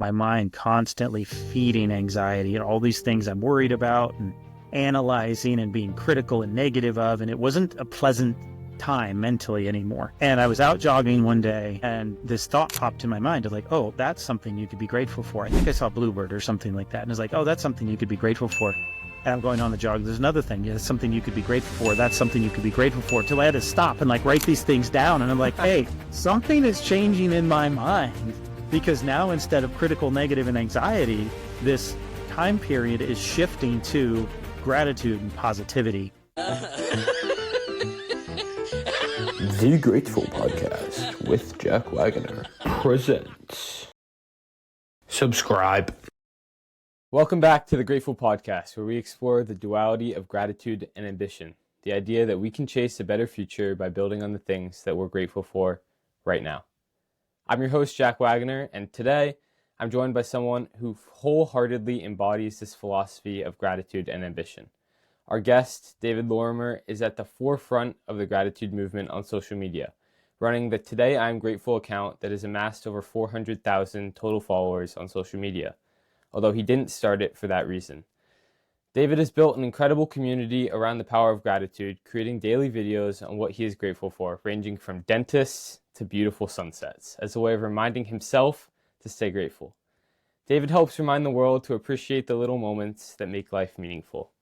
my mind constantly feeding anxiety and all these things I'm worried about and analyzing and being critical and negative of. And it wasn't a pleasant time mentally anymore. And I was out jogging one day and this thought popped in my mind of like, oh, that's something you could be grateful for. I think I saw Bluebird or something like that. And it's like, oh, that's something you could be grateful for. And I'm going on the jog. There's another thing. Yeah, that's something you could be grateful for. That's something you could be grateful for. Till I had to stop and like write these things down. And I'm like, hey, something is changing in my mind, because now instead of critical, negative, and anxiety, this time period is shifting to gratitude and positivity. The Grateful Podcast with Jack Wagoner presents. Subscribe. Welcome back to The Grateful Podcast, where we explore the duality of gratitude and ambition, the idea that we can chase a better future by building on the things that we're grateful for right now. I'm your host, Jack Wagoner, and today I'm joined by someone who wholeheartedly embodies this philosophy of gratitude and ambition. Our guest, David Lorimer, is at the forefront of the gratitude movement on social media, running the Today I Am Grateful account that has amassed over 400,000 total followers on social media, although he didn't start it for that reason. David has built an incredible community around the power of gratitude, creating daily videos on what he is grateful for, ranging from dentists to beautiful sunsets, as a way of reminding himself to stay grateful. David helps remind the world to appreciate the little moments that make life meaningful.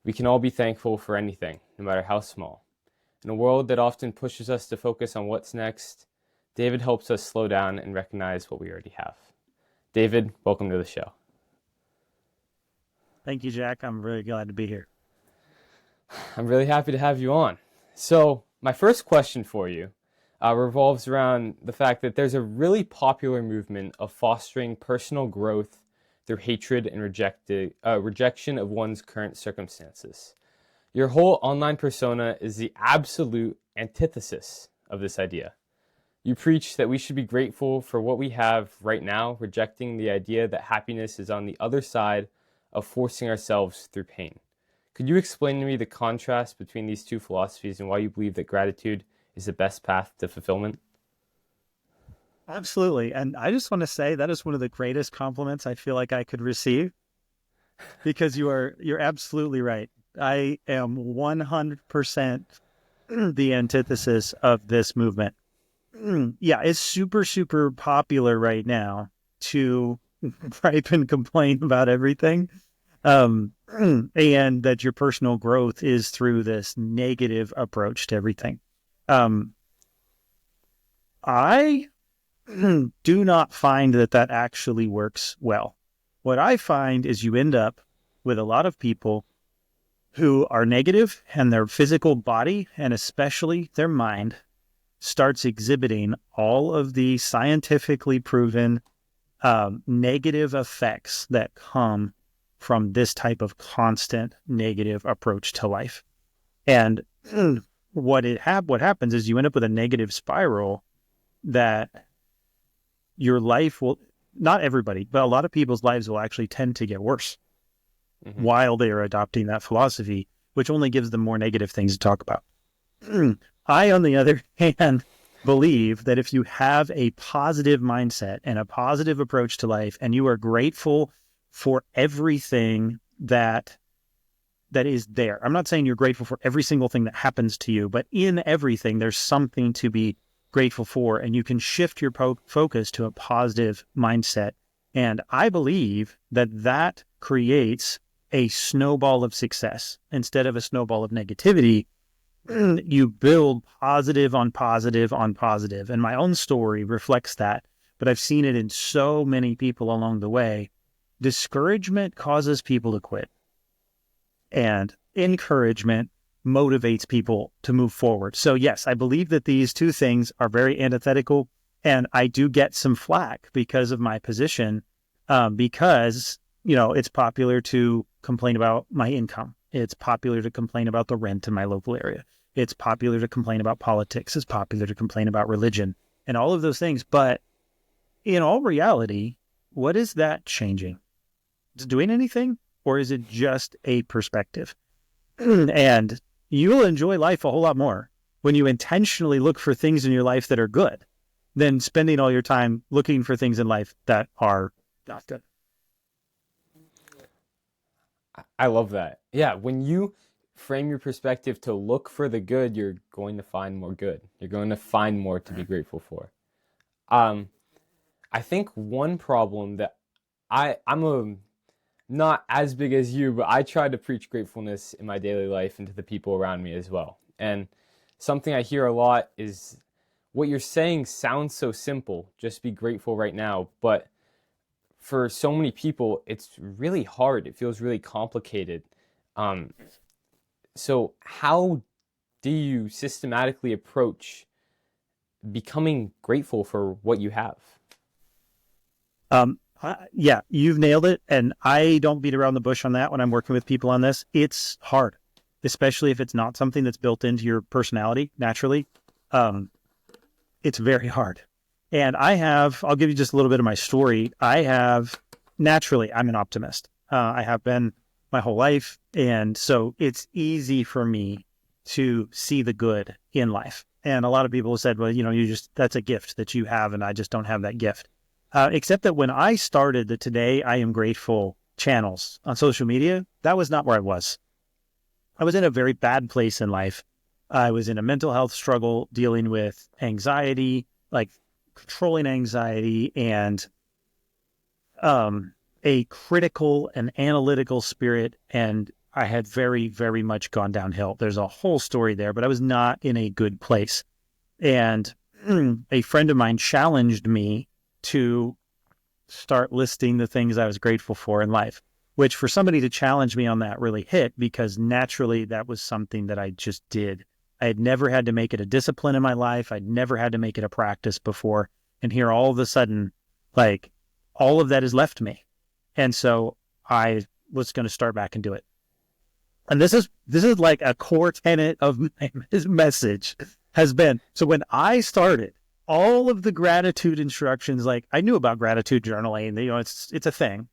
We can all be thankful for anything, no matter how small. In a world that often pushes us to focus on what's next, David helps us slow down and recognize what we already have. David, welcome to the show. Thank you, Jack. I'm really glad to be here. I'm really happy to have you on. So my first question for you revolves around the fact that there's a really popular movement of fostering personal growth through hatred and rejection of one's current circumstances. Your whole online persona is the absolute antithesis of this idea. You preach that we should be grateful for what we have right now, rejecting the idea that happiness is on the other side of forcing ourselves through pain. Could you explain to me the contrast between these two philosophies and why you believe that gratitude is the best path to fulfillment? Absolutely. And I just want to say that is one of the greatest compliments I feel like I could receive, because you're absolutely right. I am 100% the antithesis of this movement. Yeah, it's super, super popular right now to gripe and complain about everything. And that your personal growth is through this negative approach to everything. I do not find that actually works well. What I find is you end up with a lot of people who are negative, and their physical body, and especially their mind, starts exhibiting all of the scientifically proven negative effects that come from this type of constant negative approach to life. And what happens is you end up with a negative spiral that your life will, not everybody, but a lot of people's lives will actually tend to get worse while they are adopting that philosophy, which only gives them more negative things to talk about. I, on the other hand, believe that if you have a positive mindset and a positive approach to life, and you are grateful for everything that is there. I'm not saying you're grateful for every single thing that happens to you, but in everything, there's something to be grateful for, and you can shift your focus to a positive mindset. And I believe that creates a snowball of success instead of a snowball of negativity. You build positive on positive on positive. And my own story reflects that, but I've seen it in so many people along the way. Discouragement causes people to quit, and encouragement motivates people to move forward. So yes, I believe that these two things are very antithetical, and I do get some flack because of my position, because, it's popular to complain about my income. It's popular to complain about the rent in my local area. It's popular to complain about politics. It's popular to complain about religion and all of those things. But in all reality, what is that changing? Is it doing anything, or is it just a perspective? And you'll enjoy life a whole lot more when you intentionally look for things in your life that are good than spending all your time looking for things in life that are not good. I love that. Yeah, when you frame your perspective to look for the good, you're going to find more good. You're going to find more to be grateful for. Um, I think one problem that I'm a not as big as you, but I try to preach gratefulness in my daily life and to the people around me as well. And something I hear a lot is what you're saying sounds so simple, just be grateful right now, but for so many people, it's really hard. It feels really complicated. Um, so how do you systematically approach becoming grateful for what you have? Yeah, you've nailed it. And I don't beat around the bush on that when I'm working with people on this. It's hard, especially if it's not something that's built into your personality naturally. It's very hard. And I'll give you just a little bit of my story. Naturally, I'm an optimist. I have been my whole life. And so it's easy for me to see the good in life. And a lot of people have said, well, that's a gift that you have, and I just don't have that gift. Except that when I started the Today I Am Grateful channels on social media, that was not where I was. I was in a very bad place in life. I was in a mental health struggle dealing with anxiety, like controlling anxiety, and a critical and analytical spirit. And I had very, very much gone downhill. There's a whole story there, but I was not in a good place. And a friend of mine challenged me to start listing the things I was grateful for in life, which for somebody to challenge me on that really hit, because naturally that was something that I just did. I had never had to make it a discipline in my life. I'd never had to make it a practice before. And here all of a sudden, like, all of that has left me. And so I was going to start back and do it. And this is like a core tenet of my message has been. So when I started, all of the gratitude instructions, like I knew about gratitude journaling, it's a thing.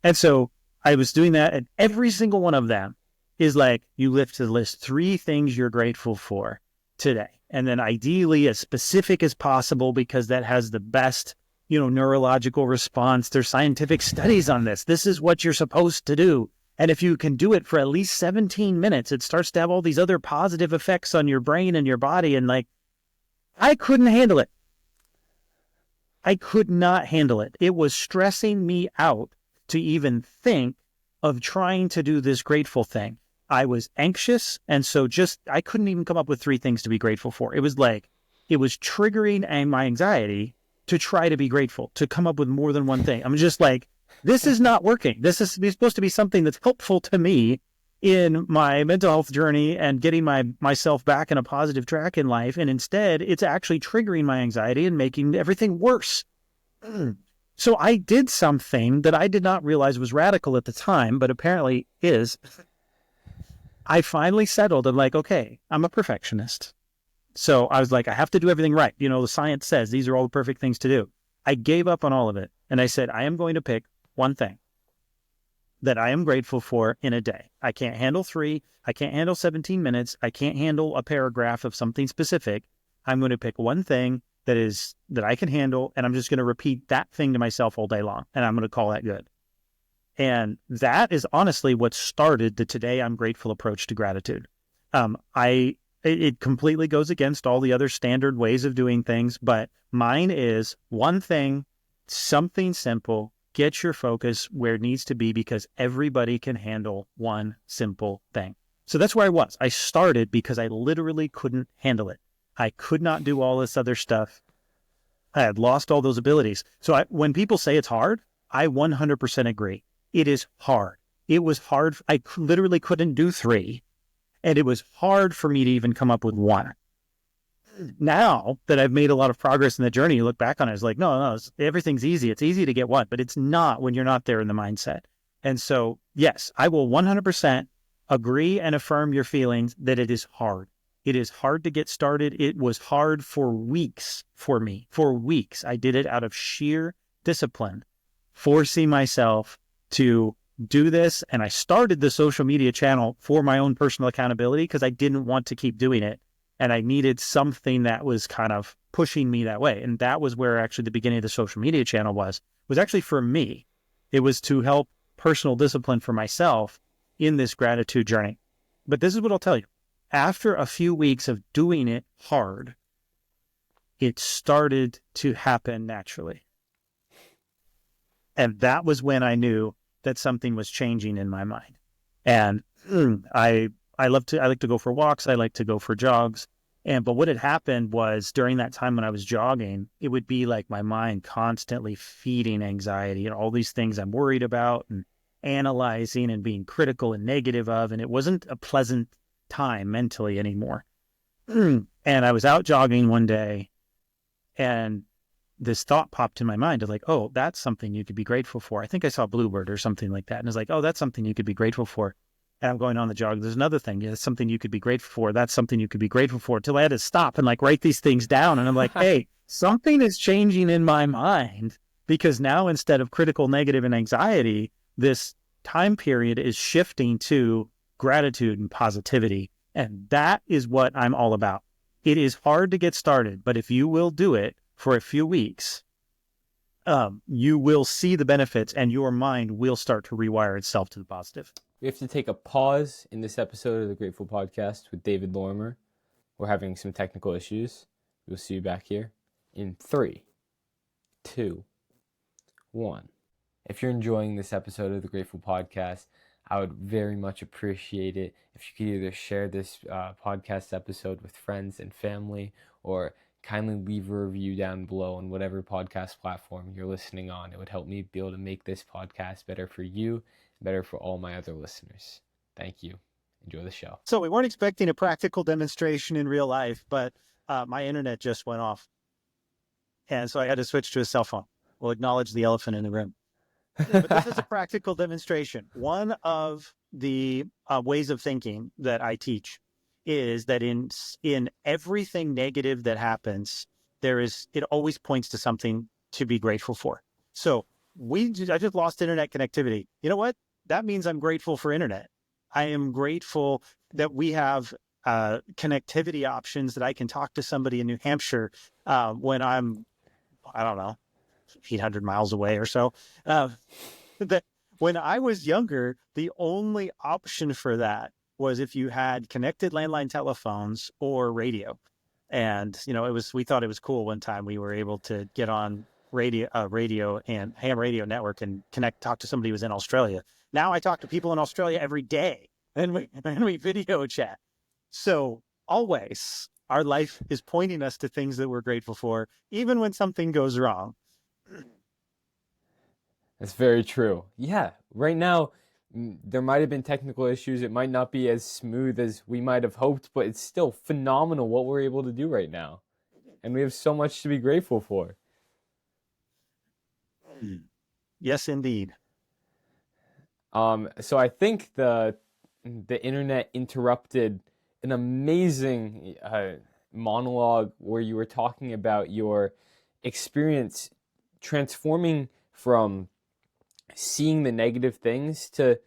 And so I was doing that, and every single one of them is like, you live to list 3 things you're grateful for today. And then ideally as specific as possible, because that has the best, neurological response. There's scientific studies on this. This is what you're supposed to do. And if you can do it for at least 17 minutes, it starts to have all these other positive effects on your brain and your body. And like, I couldn't handle it. I could not handle it. It was stressing me out to even think of trying to do this grateful thing. I was anxious. And so I couldn't even come up with 3 things to be grateful for. It was triggering my anxiety to try to be grateful, to come up with more than one thing. I'm just like, this is not working. This is supposed to be something that's helpful to me in my mental health journey and getting myself back in a positive track in life. And instead, it's actually triggering my anxiety and making everything worse. So I did something that I did not realize was radical at the time, but apparently is. I finally settled. I'm like, okay, I'm a perfectionist. So I was like, I have to do everything right. The science says these are all the perfect things to do. I gave up on all of it. And I said, I am going to pick one thing that I am grateful for in a day. I can't handle 3. I can't handle 17 minutes. I can't handle a paragraph of something specific. I'm going to pick one thing that I can handle. And I'm just going to repeat that thing to myself all day long. And I'm going to call that good. And that is honestly what started the Today I'm Grateful approach to gratitude. It completely goes against all the other standard ways of doing things, but mine is one thing, something simple, get your focus where it needs to be, because everybody can handle one simple thing. So that's where I was. I started because I literally couldn't handle it. I could not do all this other stuff. I had lost all those abilities. So when people say it's hard, I 100% agree. It is hard. It was hard. I literally couldn't do 3. And it was hard for me to even come up with 1. Now that I've made a lot of progress in the journey, you look back on it, it's like, no, everything's easy. It's easy to get 1, but it's not when you're not there in the mindset. And so, yes, I will 100% agree and affirm your feelings that it is hard. It is hard to get started. It was hard for weeks for me. For weeks, I did it out of sheer discipline, forcing myself to do this. And I started the social media channel for my own personal accountability because I didn't want to keep doing it. And I needed something that was kind of pushing me that way. And that was where actually the beginning of the social media channel was actually for me. It was to help personal discipline for myself in this gratitude journey. But this is what I'll tell you. After a few weeks of doing it hard, it started to happen naturally. And that was when I knew that something was changing in my mind. And I like to go for walks. I like to go for jogs. But what had happened was during that time when I was jogging, it would be like my mind constantly feeding anxiety and all these things I'm worried about and analyzing and being critical and negative of. And it wasn't a pleasant time mentally anymore. And I was out jogging one day and this thought popped in my mind of like, oh, that's something you could be grateful for. I think I saw a bluebird or something like that. And it's like, oh, that's something you could be grateful for. And I'm going on the jog. There's another thing. Yeah, that's something you could be grateful for. That's something you could be grateful for. Till I had to stop and like write these things down. And I'm like, hey, something is changing in my mind, because now instead of critical, negative, and anxiety, this time period is shifting to gratitude and positivity. And that is what I'm all about. It is hard to get started, but if you will do it for a few weeks, you will see the benefits and your mind will start to rewire itself to the positive. We have to take a pause in this episode of the Grateful Podcast with David Lorimer. We're having some technical issues. We'll see you back here in 3, 2, 1. If you're enjoying this episode of the Grateful Podcast, I would very much appreciate it if you could either share this podcast episode with friends and family, or kindly leave a review down below on whatever podcast platform you're listening on. It would help me be able to make this podcast better for you, better for all my other listeners. Thank you. Enjoy the show. So we weren't expecting a practical demonstration in real life, but my internet just went off. And so I had to switch to a cell phone. We'll acknowledge the elephant in the room. But this is a practical demonstration. One of the ways of thinking that I teach is that in everything negative that happens, it always points to something to be grateful for. So I just lost internet connectivity. You know what? That means I'm grateful for internet. I am grateful that we have connectivity options, that I can talk to somebody in New Hampshire when I'm, I don't know, 800 miles away or so. That when I was younger, the only option for that was if you had connected landline telephones or radio. And, we thought it was cool one time we were able to get on radio and ham radio network and talk to somebody who was in Australia. Now I talk to people in Australia every day and we video chat. So always our life is pointing us to things that we're grateful for, even when something goes wrong. That's very true. Yeah, right now, there might have been technical issues. It might not be as smooth as we might have hoped, but it's still phenomenal what we're able to do right now. And we have so much to be grateful for. Yes, indeed. So I think the internet interrupted an amazing monologue where you were talking about your experience transforming from seeing the negative things to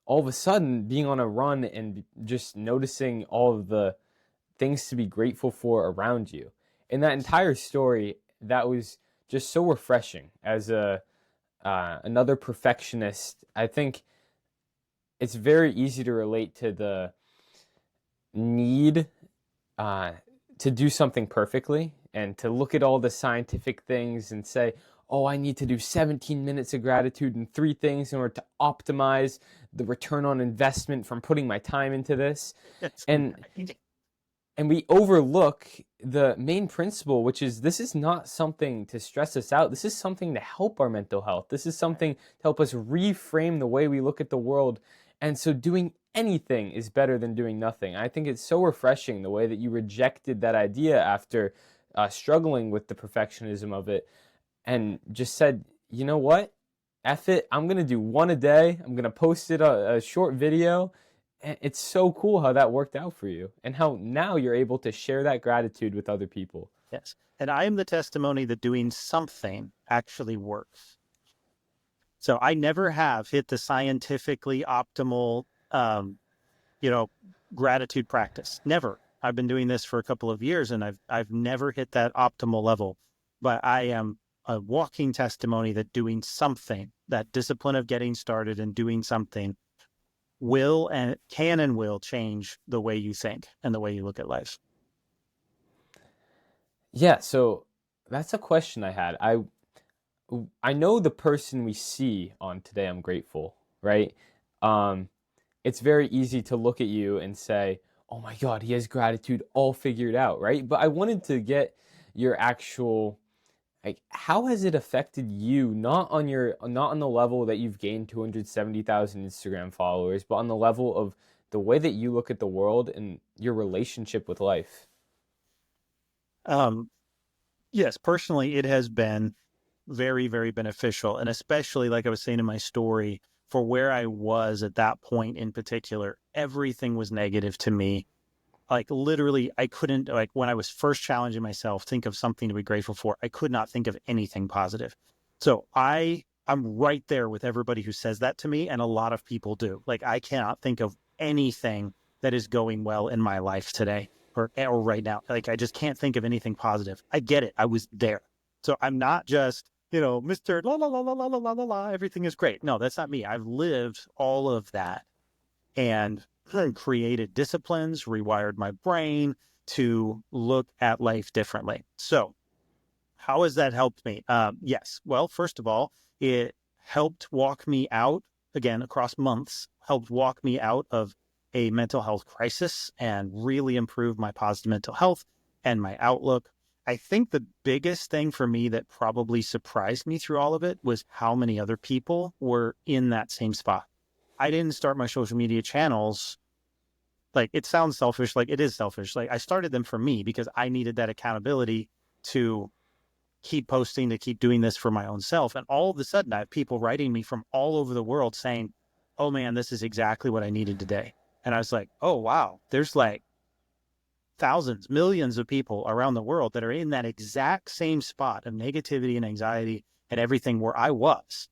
all of a sudden being on a run and just noticing all of the things to be grateful for around you. In that entire story, that was just so refreshing. As another perfectionist, I think it's very easy to relate to the need to do something perfectly and to look at all the scientific things and say, oh, I need to do 17 minutes of gratitude and 3 things in order to optimize the return on investment from putting my time into this. And we overlook the main principle, which is this is not something to stress us out. This is something to help our mental health. This is something to help us reframe the way we look at the world. And so doing anything is better than doing nothing. I think it's so refreshing the way that you rejected that idea after struggling with the perfectionism of it, and just said, you know what? F it. I'm going to do 1 a day. I'm going to post it a short video. And it's so cool how that worked out for you and how now you're able to share that gratitude with other people. Yes. And I am the testimony that doing something actually works. So I never have hit the scientifically optimal, gratitude practice. Never. I've been doing this for a couple of years and I've never hit that optimal level, but I am a walking testimony that doing something that discipline of getting started and doing something will and can and will change the way you think and the way you look at life. Yeah, so that's a question I had. I know the person we see on Today I'm Grateful, right? Um, it's very easy to look at you and say, "Oh my God, he has gratitude all figured out," right? But I wanted to get your actual, like, how has it affected you? Not on the level that you've gained 270,000 Instagram followers, but on the level of the way that you look at the world and your relationship with life. Um, yes, personally, it has been very, very beneficial. And especially, like I was saying in my story, for where I was at that point in particular, everything was negative to me. Like literally, I couldn't, like when I was first challenging myself, think of something to be grateful for. I could not think of anything positive. So I'm right there with everybody who says that to me. And a lot of people do. Like I cannot think of anything that is going well in my life today or right now. Like I just can't think of anything positive. I get it. I was there. So I'm not just, Mr. La la la la la la la la la, everything is great. No, that's not me. I've lived all of that and created disciplines, rewired my brain to look at life differently. So, how has that helped me? Yes. Well, first of all, it helped walk me out again across months, helped walk me out of a mental health crisis and really improve my positive mental health and my outlook. I think the biggest thing for me that probably surprised me through all of it was how many other people were in that same spot. I didn't start my social media channels. Like it sounds selfish, like it is selfish. Like I started them for me because I needed that accountability to keep posting, to keep doing this for my own self. And all of a sudden I have people writing me from all over the world saying, "Oh man, this is exactly what I needed today." And I was like, "Oh wow, there's like thousands, millions of people around the world that are in that exact same spot of negativity and anxiety and everything where I was."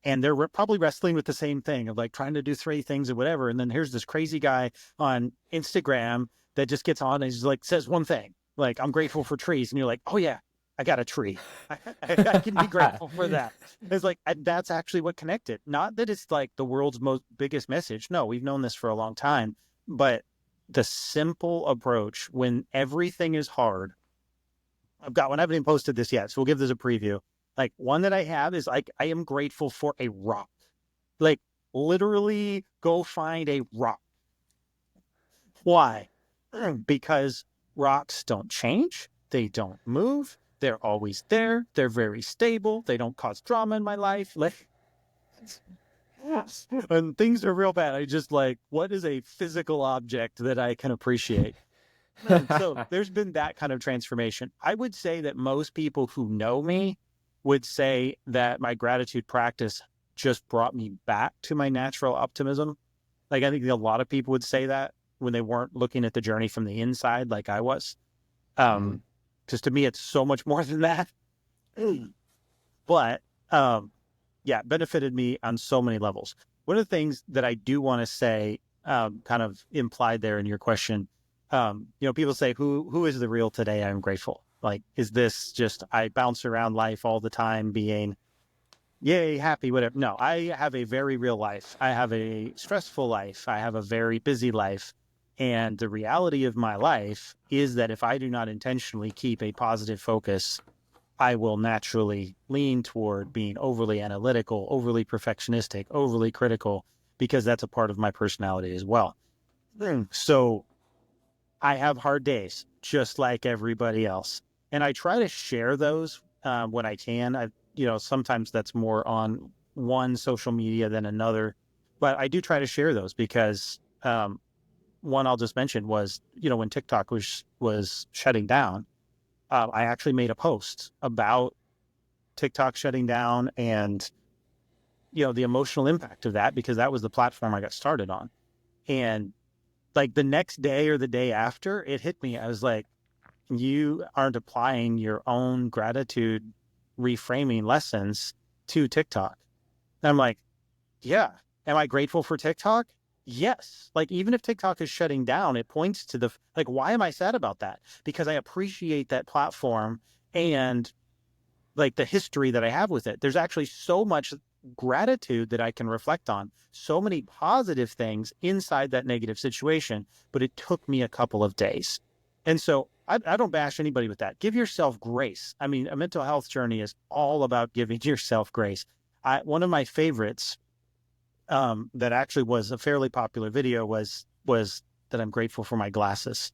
And they're probably wrestling with the same thing of like trying to do three things or whatever. And then here's this crazy guy on Instagram that just gets on and he's like, says one thing, like, "I'm grateful for trees." And you're like, "Oh yeah, I got a tree. I can be grateful for that." It's like, that's actually what connected. Not that it's like the world's most biggest message. No, we've known this for a long time, but the simple approach when everything is hard. I've got one. I haven't even posted this yet, so we'll give this a preview. Like one that I have is like, I am grateful for a rock. Like literally go find a rock. Why? Because rocks don't change. They don't move. They're always there. They're very stable. They don't cause drama in my life. Like, when things are real bad, I just like, what is a physical object that I can appreciate? So there's been that kind of transformation. I would say that most people who know me would say that my gratitude practice just brought me back to my natural optimism. Like I think a lot of people would say that when they weren't looking at the journey from the inside like I was. Because to me, it's so much more than that. But yeah, it benefited me on so many levels. One of the things that I do want to say, kind of implied there in your question, people say, who is the real today I'm grateful? Like, is this just I bounce around life all the time being yay, happy, whatever? No, I have a very real life. I have a stressful life. I have a very busy life. And the reality of my life is that if I do not intentionally keep a positive focus, I will naturally lean toward being overly analytical, overly perfectionistic, overly critical, because that's a part of my personality as well. So I have hard days, just like everybody else. And I try to share those when I can. Sometimes that's more on one social media than another, but I do try to share those because one I'll just mention was, when TikTok was shutting down, I actually made a post about TikTok shutting down and, the emotional impact of that, because that was the platform I got started on. And like the next day or the day after, it hit me. I was like, you aren't applying your own gratitude reframing lessons to TikTok. And I'm like, yeah. Am I grateful for TikTok? Yes. Like, even if TikTok is shutting down, it points to like, why am I sad about that? Because I appreciate that platform. And like the history that I have with it. There's actually so much gratitude that I can reflect on, so many positive things inside that negative situation, but it took me a couple of days. And so I don't bash anybody with that. Give yourself grace. I mean, a mental health journey is all about giving yourself grace. One of my favorites that actually was a fairly popular video was that I'm grateful for my glasses.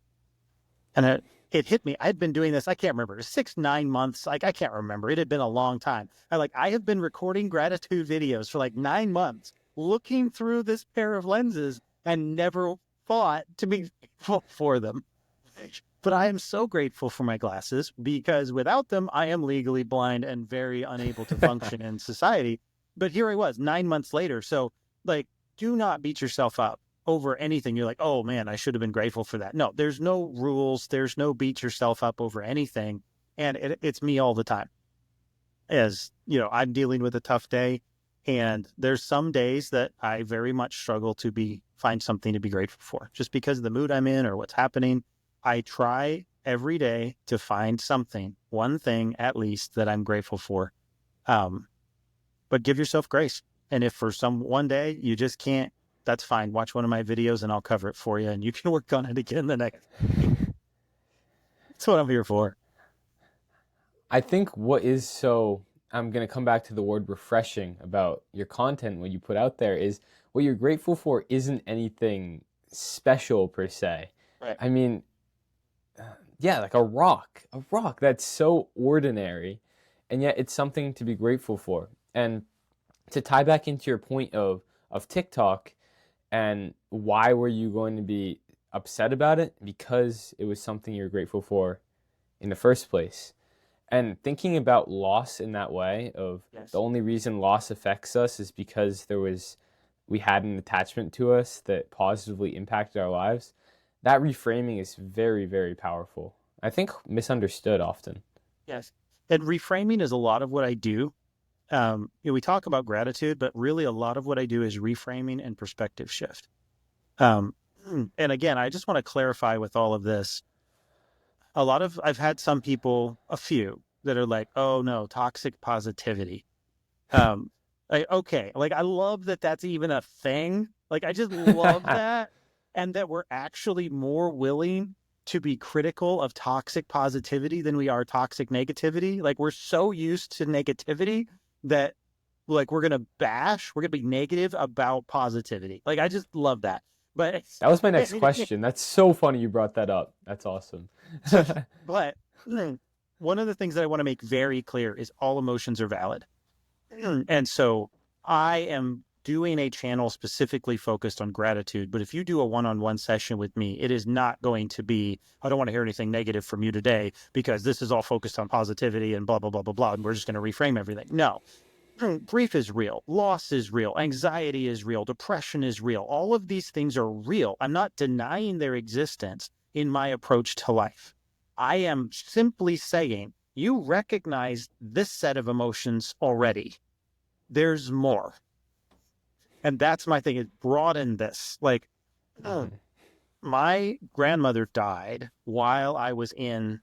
And it hit me. I'd been doing this. I can't remember 6-9 months. Like, I can't remember. It had been a long time. I have been recording gratitude videos for like 9 months, looking through this pair of lenses and never thought to be grateful for them. But I am so grateful for my glasses because without them, I am legally blind and very unable to function in society. But here I was 9 months later. So, like, do not beat yourself up over anything. You're like, oh man, I should have been grateful for that. No, there's no rules. There's no beat yourself up over anything. And it's me all the time. As you know, I'm dealing with a tough day, and there's some days that I very much struggle to find something to be grateful for, just because of the mood I'm in or what's happening. I try every day to find something, one thing at least, that I'm grateful for. But give yourself grace. And if for one day you just can't, that's fine. Watch one of my videos and I'll cover it for you, and you can work on it again the next. That's what I'm here for. I think I'm going to come back to the word refreshing about your content, what you put out there, is what you're grateful for isn't anything special per se. Right. I mean, yeah, like a rock that's so ordinary, and yet it's something to be grateful for. And to tie back into your point of TikTok, and why were you going to be upset about it? Because it was something you're grateful for in the first place. And thinking about loss in that way of Yes. The only reason loss affects us is because we had an attachment to us that positively impacted our lives. That reframing is very, very powerful. I think misunderstood often. Yes. And reframing is a lot of what I do. We talk about gratitude, but really a lot of what I do is reframing and perspective shift. And again, I just want to clarify with all of this. I've had some people, a few, that are like, oh no, toxic positivity. Okay, like I love that that's even a thing. Like, I just love that. And that we're actually more willing to be critical of toxic positivity than we are toxic negativity. Like, we're so used to negativity that like we're going to be negative about positivity. Like, I just love that. But That was my next question. That's so funny you brought that up. That's awesome. but one of the things that I want to make very clear is all emotions are valid. And so I am doing a channel specifically focused on gratitude. But if you do a one-on-one session with me, it is not going to be, I don't want to hear anything negative from you today because this is all focused on positivity and blah, blah, blah, blah, blah. And we're just going to reframe everything. No. Grief is real. Loss is real. Anxiety is real. Depression is real. All of these things are real. I'm not denying their existence in my approach to life. I am simply saying, you recognize this set of emotions already. There's more. And that's my thing, is broaden this. Like, my grandmother died while I was in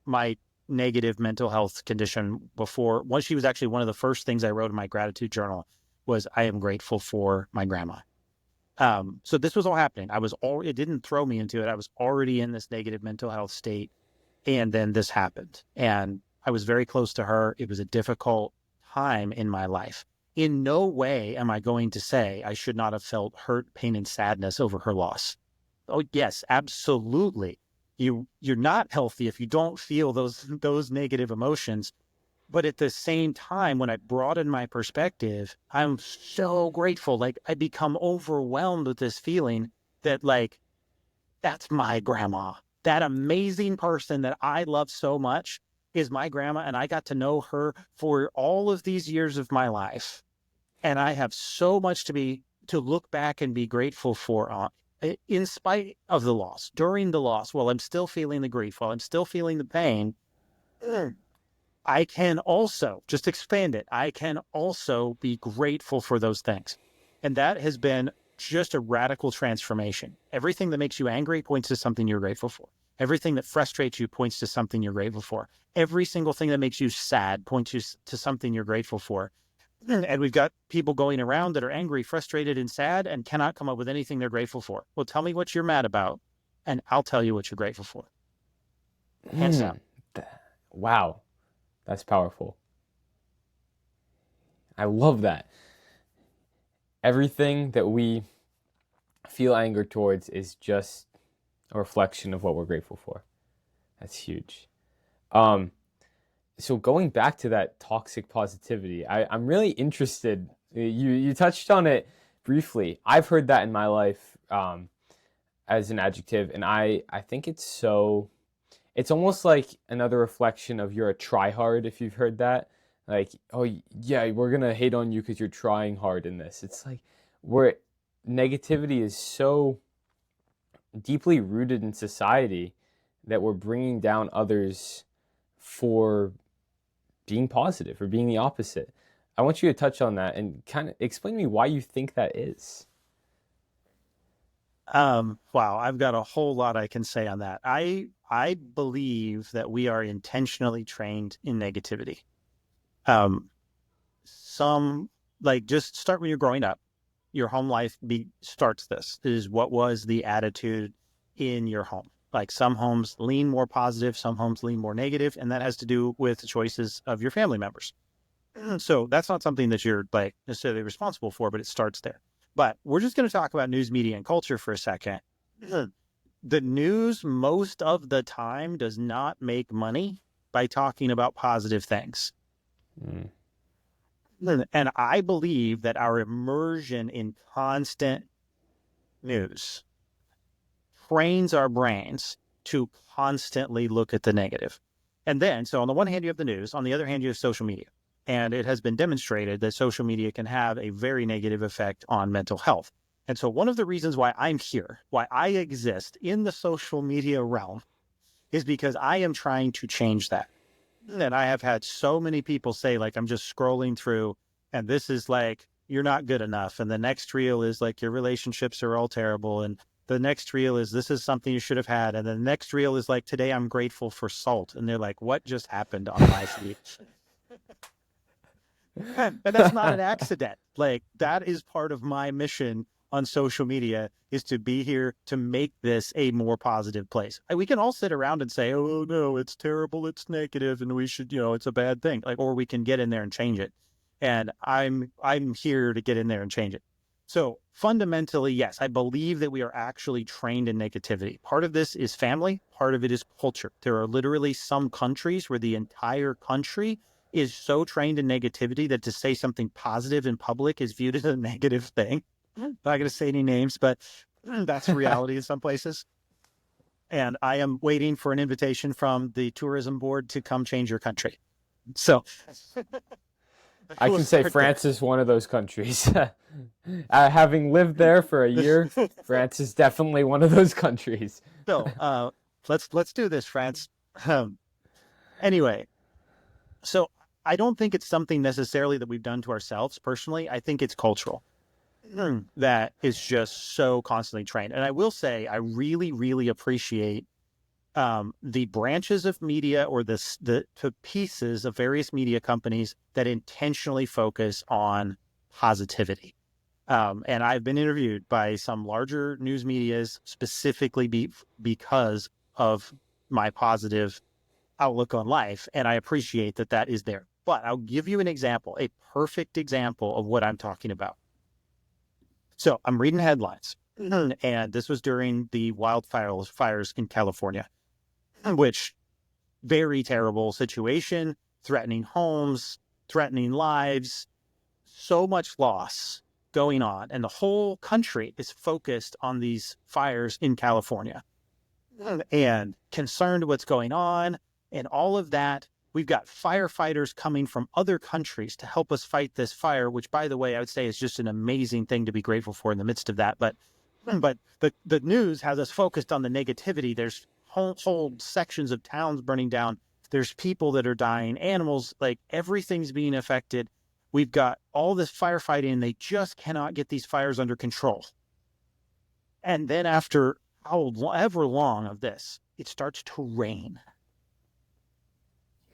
my negative mental health condition once she was actually one of the first things I wrote in my gratitude journal was, I am grateful for my grandma. So this was all happening. It didn't throw me into it. I was already in this negative mental health state. And then this happened. And I was very close to her. It was a difficult time in my life. In no way am I going to say I should not have felt hurt, pain, and sadness over her loss. Oh, yes, absolutely. You're not healthy if you don't feel those negative emotions. But at the same time, when I broaden my perspective, I'm so grateful. Like, I become overwhelmed with this feeling that, like, that's my grandma. That amazing person that I love so much is my grandma, and I got to know her for all of these years of my life. And I have so much to look back and be grateful for in spite of the loss, during the loss, while I'm still feeling the grief, while I'm still feeling the pain. I can also, just expand it, I can also be grateful for those things. And that has been just a radical transformation. Everything that makes you angry points to something you're grateful for. Everything that frustrates you points to something you're grateful for. Every single thing that makes you sad points you to something you're grateful for. And we've got people going around that are angry, frustrated, and sad and cannot come up with anything they're grateful for. Well, tell me what you're mad about, and I'll tell you what you're grateful for. Hands down. Wow, that's powerful. I love that. Everything that we feel anger towards is just a reflection of what we're grateful for. That's huge. So going back to that toxic positivity, I'm really interested. You touched on it briefly. I've heard that in my life as an adjective, and I think it's almost like another reflection of you're a tryhard, if you've heard that. Like, oh yeah, we're gonna hate on you because you're trying hard in this. It's like where negativity is so deeply rooted in society that we're bringing down others for being positive or being the opposite. I want you to touch on that and kind of explain to me why you think that is. Wow, I've got a whole lot I can say on that. I believe that we are intentionally trained in negativity. Some like just start when you're growing up. Your home life starts this. This is what was the attitude in your home. Like some homes lean more positive, some homes lean more negative, and that has to do with the choices of your family members. So that's not something that you're like necessarily responsible for, but it starts there. But we're just going to talk about news, media, and culture for a second. The news most of the time does not make money by talking about positive things. And I believe that our immersion in constant news trains our brains to constantly look at the negative. And then, so on the one hand, you have the news. On the other hand, you have social media. And it has been demonstrated that social media can have a very negative effect on mental health. And so one of the reasons why I'm here, why I exist in the social media realm, is because I am trying to change that. And I have had so many people say, like, I'm just scrolling through and this is like, you're not good enough. And the next reel is like, your relationships are all terrible. And the next reel is, this is something you should have had. And the next reel is like, today I'm grateful for salt. And they're like, what just happened on my feed? And that's not an accident. Like, that is part of my mission on social media, is to be here to make this a more positive place. We can all sit around and say, oh no, it's terrible, it's negative, and we should, it's a bad thing. Like, or we can get in there and change it. And I'm here to get in there and change it. So fundamentally, yes, I believe that we are actually trained in negativity. Part of this is family, part of it is culture. There are literally some countries where the entire country is so trained in negativity that to say something positive in public is viewed as a negative thing. I'm not going to say any names, but that's reality in some places. And I am waiting for an invitation from the tourism board to come change your country. So I can say France is one of those countries. Having lived there for a year, France is definitely one of those countries. So let's do this, France. Anyway, so I don't think it's something necessarily that we've done to ourselves personally. I think it's cultural that is just so constantly trained. And I will say, I really, really appreciate the branches of media or the pieces of various media companies that intentionally focus on positivity. And I've been interviewed by some larger news medias specifically because of my positive outlook on life. And I appreciate that that is there. But I'll give you an example, a perfect example of what I'm talking about. So I'm reading headlines, and this was during the wildfires in California, which very terrible situation, threatening homes, threatening lives, so much loss going on. And the whole country is focused on these fires in California and concerned what's going on and all of that. We've got firefighters coming from other countries to help us fight this fire, which, by the way, I would say is just an amazing thing to be grateful for in the midst of that. But the news has us focused on the negativity. There's whole sections of towns burning down. There's people that are dying, animals, like everything's being affected. We've got all this firefighting, and they just cannot get these fires under control. And then after however long of this, it starts to rain.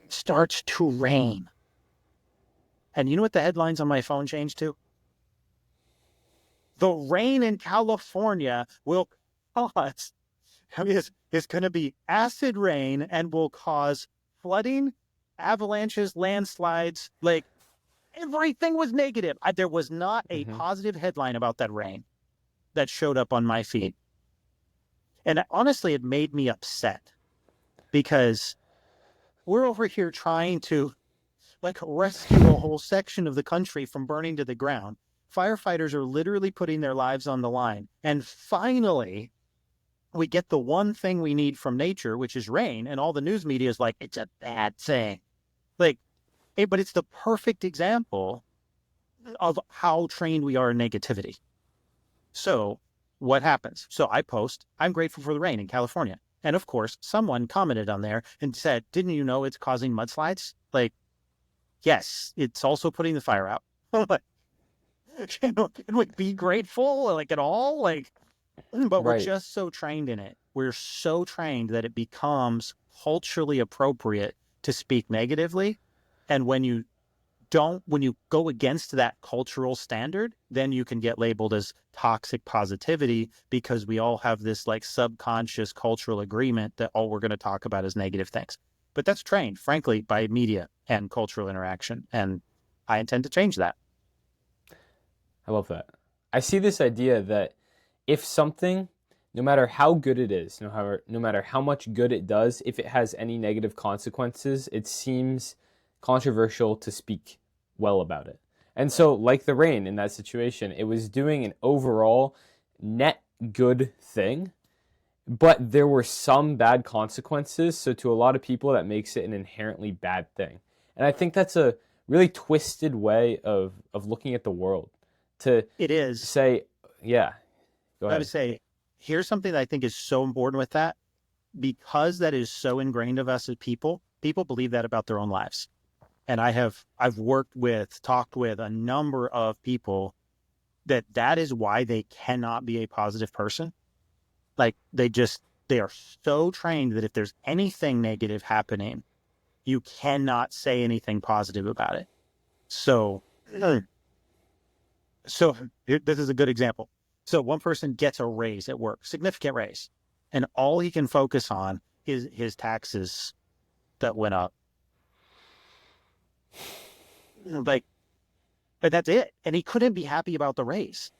It starts to rain. And you know what the headlines on my phone changed to? The rain in California will cause, is going to be acid rain and will cause flooding, avalanches, landslides. Like, everything was negative. There was not a positive headline about that rain that showed up on my feed. And honestly, it made me upset because we're over here trying to rescue a whole section of the country from burning to the ground. Firefighters are literally putting their lives on the line. And finally, we get the one thing we need from nature, which is rain. And all the news media is like, it's a bad thing. But it's the perfect example of how trained we are in negativity. So what happens? So I post, I'm grateful for the rain in California. And of course, someone commented on there and said, didn't you know it's causing mudslides? Yes, it's also putting the fire out. Can we be grateful at all? But we're just so trained in it. We're so trained that it becomes culturally appropriate to speak negatively. And when you go against that cultural standard, then you can get labeled as toxic positivity, because we all have this subconscious cultural agreement that all we're going to talk about is negative things. But that's trained, frankly, by media and cultural interaction. And I intend to change that. I love that. I see this idea that if something, no matter how good it is, no matter how much good it does, if it has any negative consequences, it seems controversial to speak well about it. And so, like the rain in that situation, it was doing an overall net good thing, but there were some bad consequences. So to a lot of people, that makes it an inherently bad thing. And I think that's a really twisted way of looking at the world. It is. Say, yeah, go ahead. I would say, here's something that I think is so important with that, because that is so ingrained of us as people. People believe that about their own lives. And I've talked with a number of people that is why they cannot be a positive person. They are so trained that if there's anything negative happening, you cannot say anything positive about it. So this is a good example. So one person gets a raise at work, significant raise, and all he can focus on is his taxes that went up. But that's it. And he couldn't be happy about the raise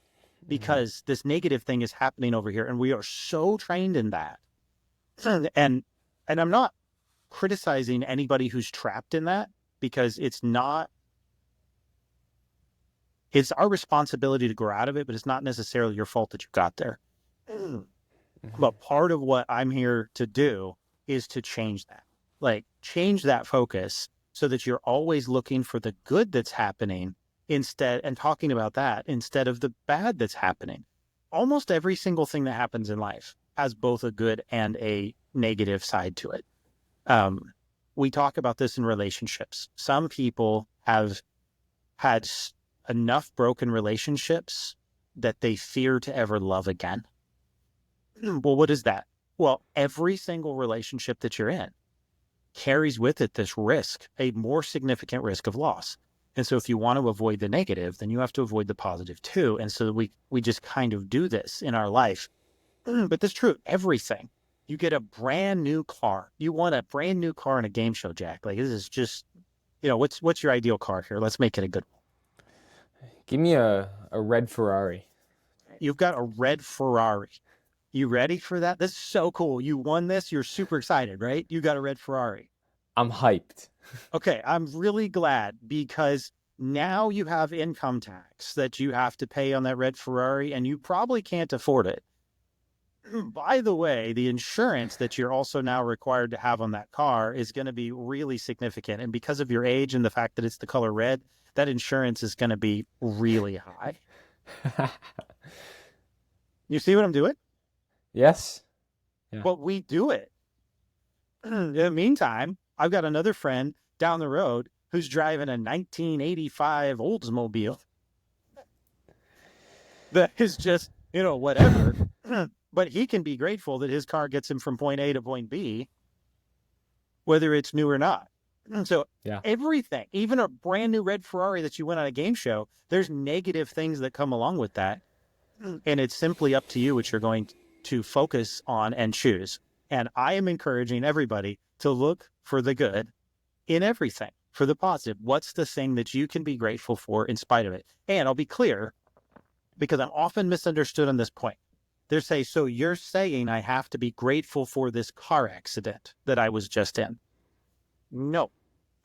because this negative thing is happening over here. And we are so trained in that. And I'm not criticizing anybody who's trapped in that, because it's our responsibility to grow out of it, but it's not necessarily your fault that you got there. But part of what I'm here to do is to change that, change that focus so that you're always looking for the good that's happening and talking about that instead of the bad that's happening. Almost every single thing that happens in life has both a good and a negative side to it. We talk about this in relationships. Some people have had enough broken relationships that they fear to ever love again. Well, what is that? Well, every single relationship that you're in carries with it this risk, a more significant risk of loss. And so if you want to avoid the negative, then you have to avoid the positive too. And so we just kind of do this in our life. But that's true. Everything. You get a brand new car. You want a brand new car in a game show, Jack. This is just, what's your ideal car here? Let's make it a good one. Give me a red Ferrari. You've got a red Ferrari. You ready for that? This is so cool. You won this. You're super excited, right? You got a red Ferrari. I'm hyped. Okay, I'm really glad, because now you have income tax that you have to pay on that red Ferrari, and you probably can't afford it. By the way, the insurance that you're also now required to have on that car is going to be really significant. And because of your age and the fact that it's the color red, that insurance is going to be really high. You see what I'm doing? Yes. Yeah. But we do it. In the meantime, I've got another friend down the road who's driving a 1985 Oldsmobile that is just, whatever. but he can be grateful that his car gets him from point A to point B, whether it's new or not. And so everything, even a brand new red Ferrari that you win on a game show, there's negative things that come along with that. And it's simply up to you what you're going to focus on and choose. And I am encouraging everybody to look for the good in everything, for the positive. What's the thing that you can be grateful for in spite of it? And I'll be clear, because I'm often misunderstood on this point. They say, so you're saying I have to be grateful for this car accident that I was just in? No,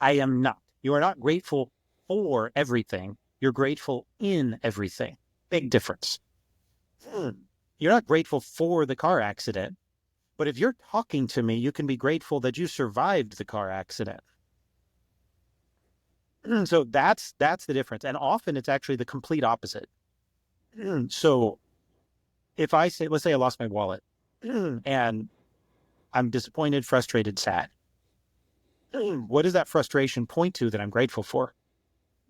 I am not. You are not grateful for everything. You're grateful in everything. Big difference. You're not grateful for the car accident, but if you're talking to me, you can be grateful that you survived the car accident. So that's the difference. And often it's actually the complete opposite. So if I say, let's say I lost my wallet and I'm disappointed, frustrated, sad. What does that frustration point to that I'm grateful for?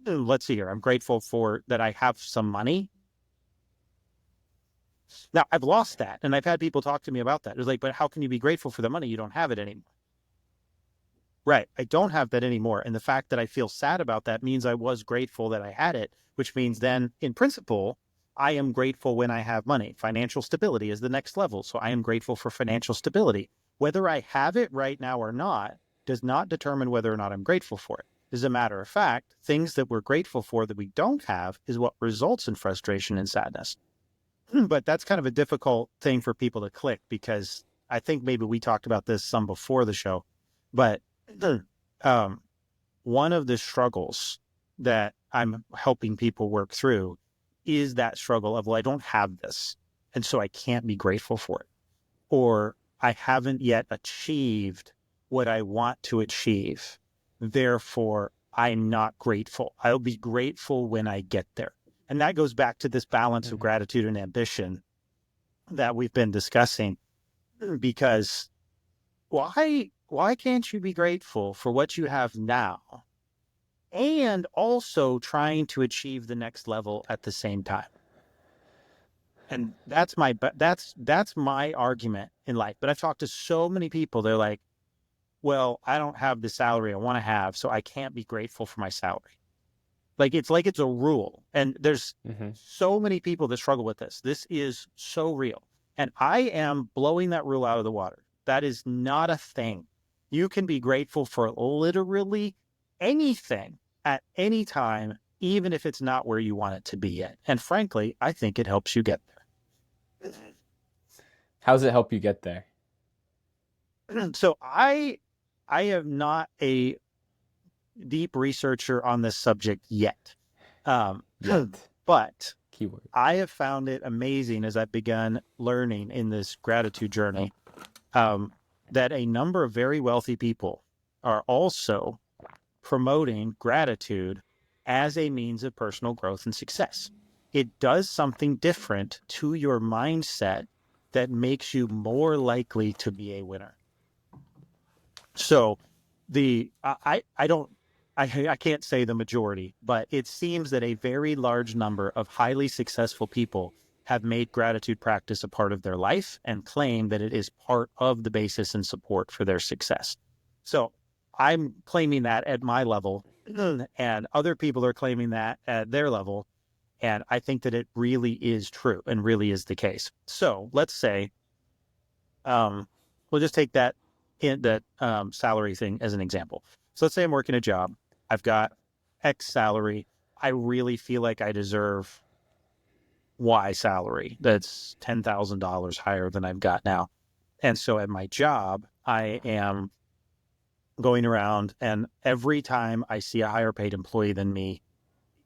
Let's see here. I'm grateful for that I have some money. Now, I've lost that, and I've had people talk to me about that. It's like, but how can you be grateful for the money? You don't have it anymore. Right. I don't have that anymore. And the fact that I feel sad about that means I was grateful that I had it, which means then, in principle, I am grateful when I have money. Financial stability is the next level. So I am grateful for financial stability. Whether I have it right now or not does not determine whether or not I'm grateful for it. As a matter of fact, things that we're grateful for that we don't have is what results in frustration and sadness. But that's kind of a difficult thing for people to click, because I think maybe we talked about this some before the show, but one of the struggles that I'm helping people work through is that struggle of, well, I don't have this, and so I can't be grateful for it. Or I haven't yet achieved what I want to achieve. Therefore, I'm not grateful. I'll be grateful when I get there. And that goes back to this balance of gratitude and ambition that we've been discussing, because why can't you be grateful for what you have now and also trying to achieve the next level at the same time? And that's my argument in life. But I've talked to so many people. They're like, well, I don't have the salary I want to have, so I can't be grateful for my salary. Like it's a rule. And there's so many people that struggle with this. This is so real. And I am blowing that rule out of the water. That is not a thing. You can be grateful for literally anything at any time, even if it's not where you want it to be yet. And frankly, I think it helps you get there. How does it help you get there? So I am not a deep researcher on this subject yet. But keyword, I have found it amazing as I've begun learning in this gratitude journey, that a number of very wealthy people are also promoting gratitude as a means of personal growth and success. It does something different to your mindset that makes you more likely to be a winner. So I can't say the majority, but it seems that a very large number of highly successful people have made gratitude practice a part of their life and claim that it is part of the basis and support for their success. So I'm claiming that at my level, and other people are claiming that at their level. And I think that it really is true and really is the case. So let's say, we'll just take that salary thing as an example. So let's say I'm working a job. I've got X salary. I really feel like I deserve Y salary. That's $10,000 higher than I've got now. And so at my job, I am going around, and every time I see a higher paid employee than me,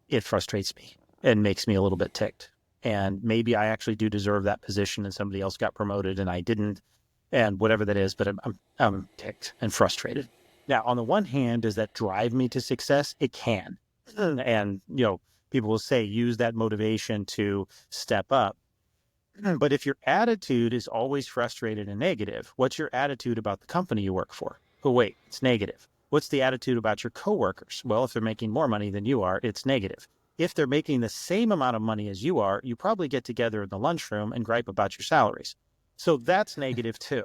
it frustrates me and makes me a little bit ticked. And maybe I actually do deserve that position and somebody else got promoted and I didn't, and whatever that is, but I'm ticked and frustrated. Now, on the one hand, does that drive me to success? It can. And, people will say, use that motivation to step up. But if your attitude is always frustrated and negative, what's your attitude about the company you work for? Oh, wait, it's negative. What's the attitude about your coworkers? Well, if they're making more money than you are, it's negative. If they're making the same amount of money as you are, you probably get together in the lunchroom and gripe about your salaries. So that's negative too.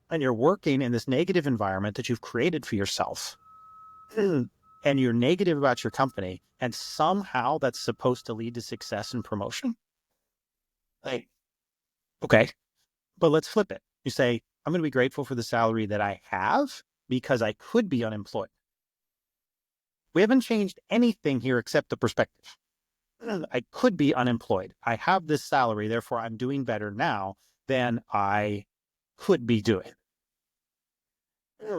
And you're working in this negative environment that you've created for yourself. And you're negative about your company. And somehow that's supposed to lead to success and promotion. Like, okay, but let's flip it. You say, I'm going to be grateful for the salary that I have because I could be unemployed. We haven't changed anything here except the perspective. I could be unemployed. I have this salary, therefore I'm doing better now than I could be doing.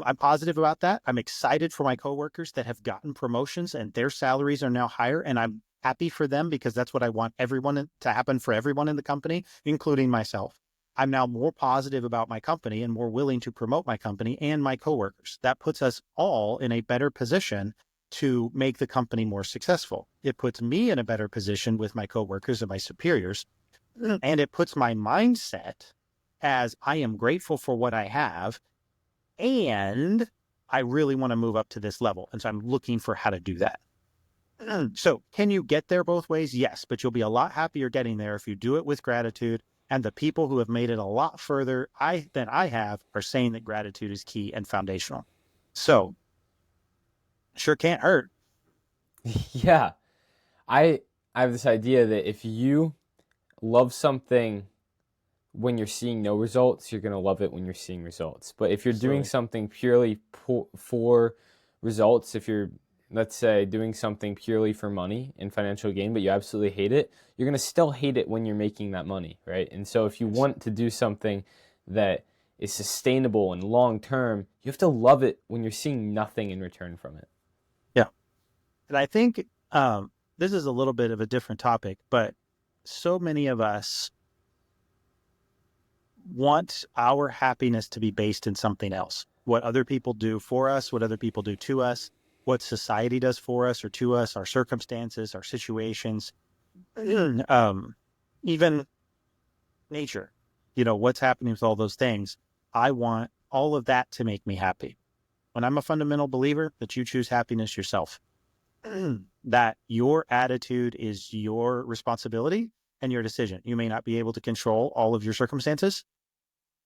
I'm positive about that. I'm excited for my coworkers that have gotten promotions and their salaries are now higher, and I'm happy for them because that's what I want everyone to happen for everyone in the company, including myself. I'm now more positive about my company and more willing to promote my company and my coworkers. That puts us all in a better position to make the company more successful. It puts me in a better position with my coworkers and my superiors, and it puts my mindset as I am grateful for what I have, and I really want to move up to this level. And so I'm looking for how to do that. So can you get there both ways? Yes, but you'll be a lot happier getting there if you do it with gratitude. And the people who have made it a lot further than I have are saying that gratitude is key and foundational. So sure can't hurt. Yeah. I I have this idea that if you love something when you're seeing no results, you're going to love it when you're seeing results. But if you're doing Absolutely. something purely for results, if you're, let's say, doing something purely for money and financial gain, but you absolutely hate it, you're going to still hate it when you're making that money, right? And so if you want to do something that is sustainable and long term, you have to love it when you're seeing nothing in return from it. Yeah. And I think this is a little bit of a different topic, but so many of us want our happiness to be based in something else. What other people do for us, what other people do to us, what society does for us or to us, our circumstances, our situations, even nature, what's happening with all those things. I want all of that to make me happy. And I'm a fundamental believer that you choose happiness yourself, that your attitude is your responsibility and your decision. You may not be able to control all of your circumstances,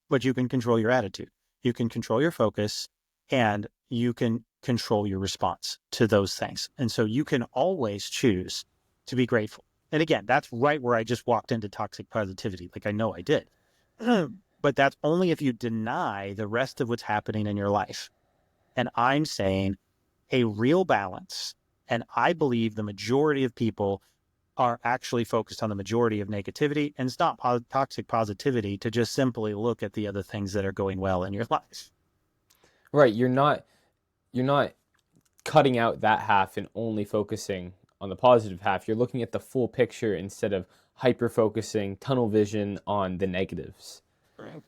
but you can control your attitude. You can control your focus, and you can control your response to those things. And so you can always choose to be grateful. And again, that's right where I just walked into toxic positivity. Like I know I did. But that's only if you deny the rest of what's happening in your life. And I'm saying a real balance. And I believe the majority of people are actually focused on the majority of negativity, and it's not toxic positivity to just simply look at the other things that are going well in your life. Right, you're not cutting out that half and only focusing on the positive half. You're looking at the full picture instead of hyper focusing, tunnel vision on the negatives. Right.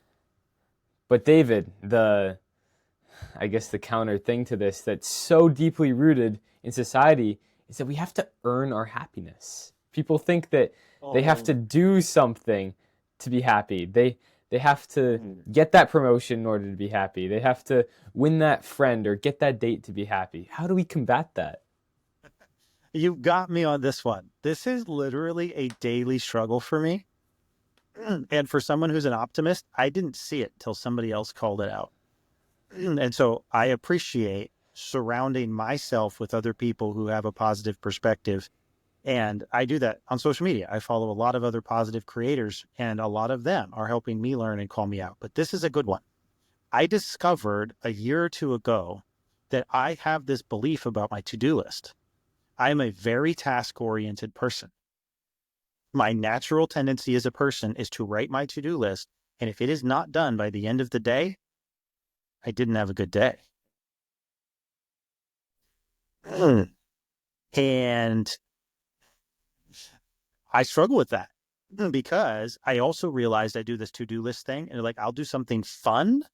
But David, I guess the counter thing to this that's so deeply rooted in society is that we have to earn our happiness. People think that they have to Oh, do something to be happy. They have to get that promotion in order to be happy. They have to win that friend or get that date to be happy. How do we combat that? you got me on this one. This is literally a daily struggle for me. And for someone who's an optimist, I didn't see it till somebody else called it out. And so I appreciate surrounding myself with other people who have a positive perspective. And I do that on social media. I follow a lot of other positive creators, and a lot of them are helping me learn and call me out. But this is a good one. I discovered a year or two ago that I have this belief about my to-do list. I am a very task-oriented person. My natural tendency as a person is to write my to-do list. And if it is not done by the end of the day, I didn't have a good day. And I struggle with that because I also realized I do this to-do list thing, and like I'll do something fun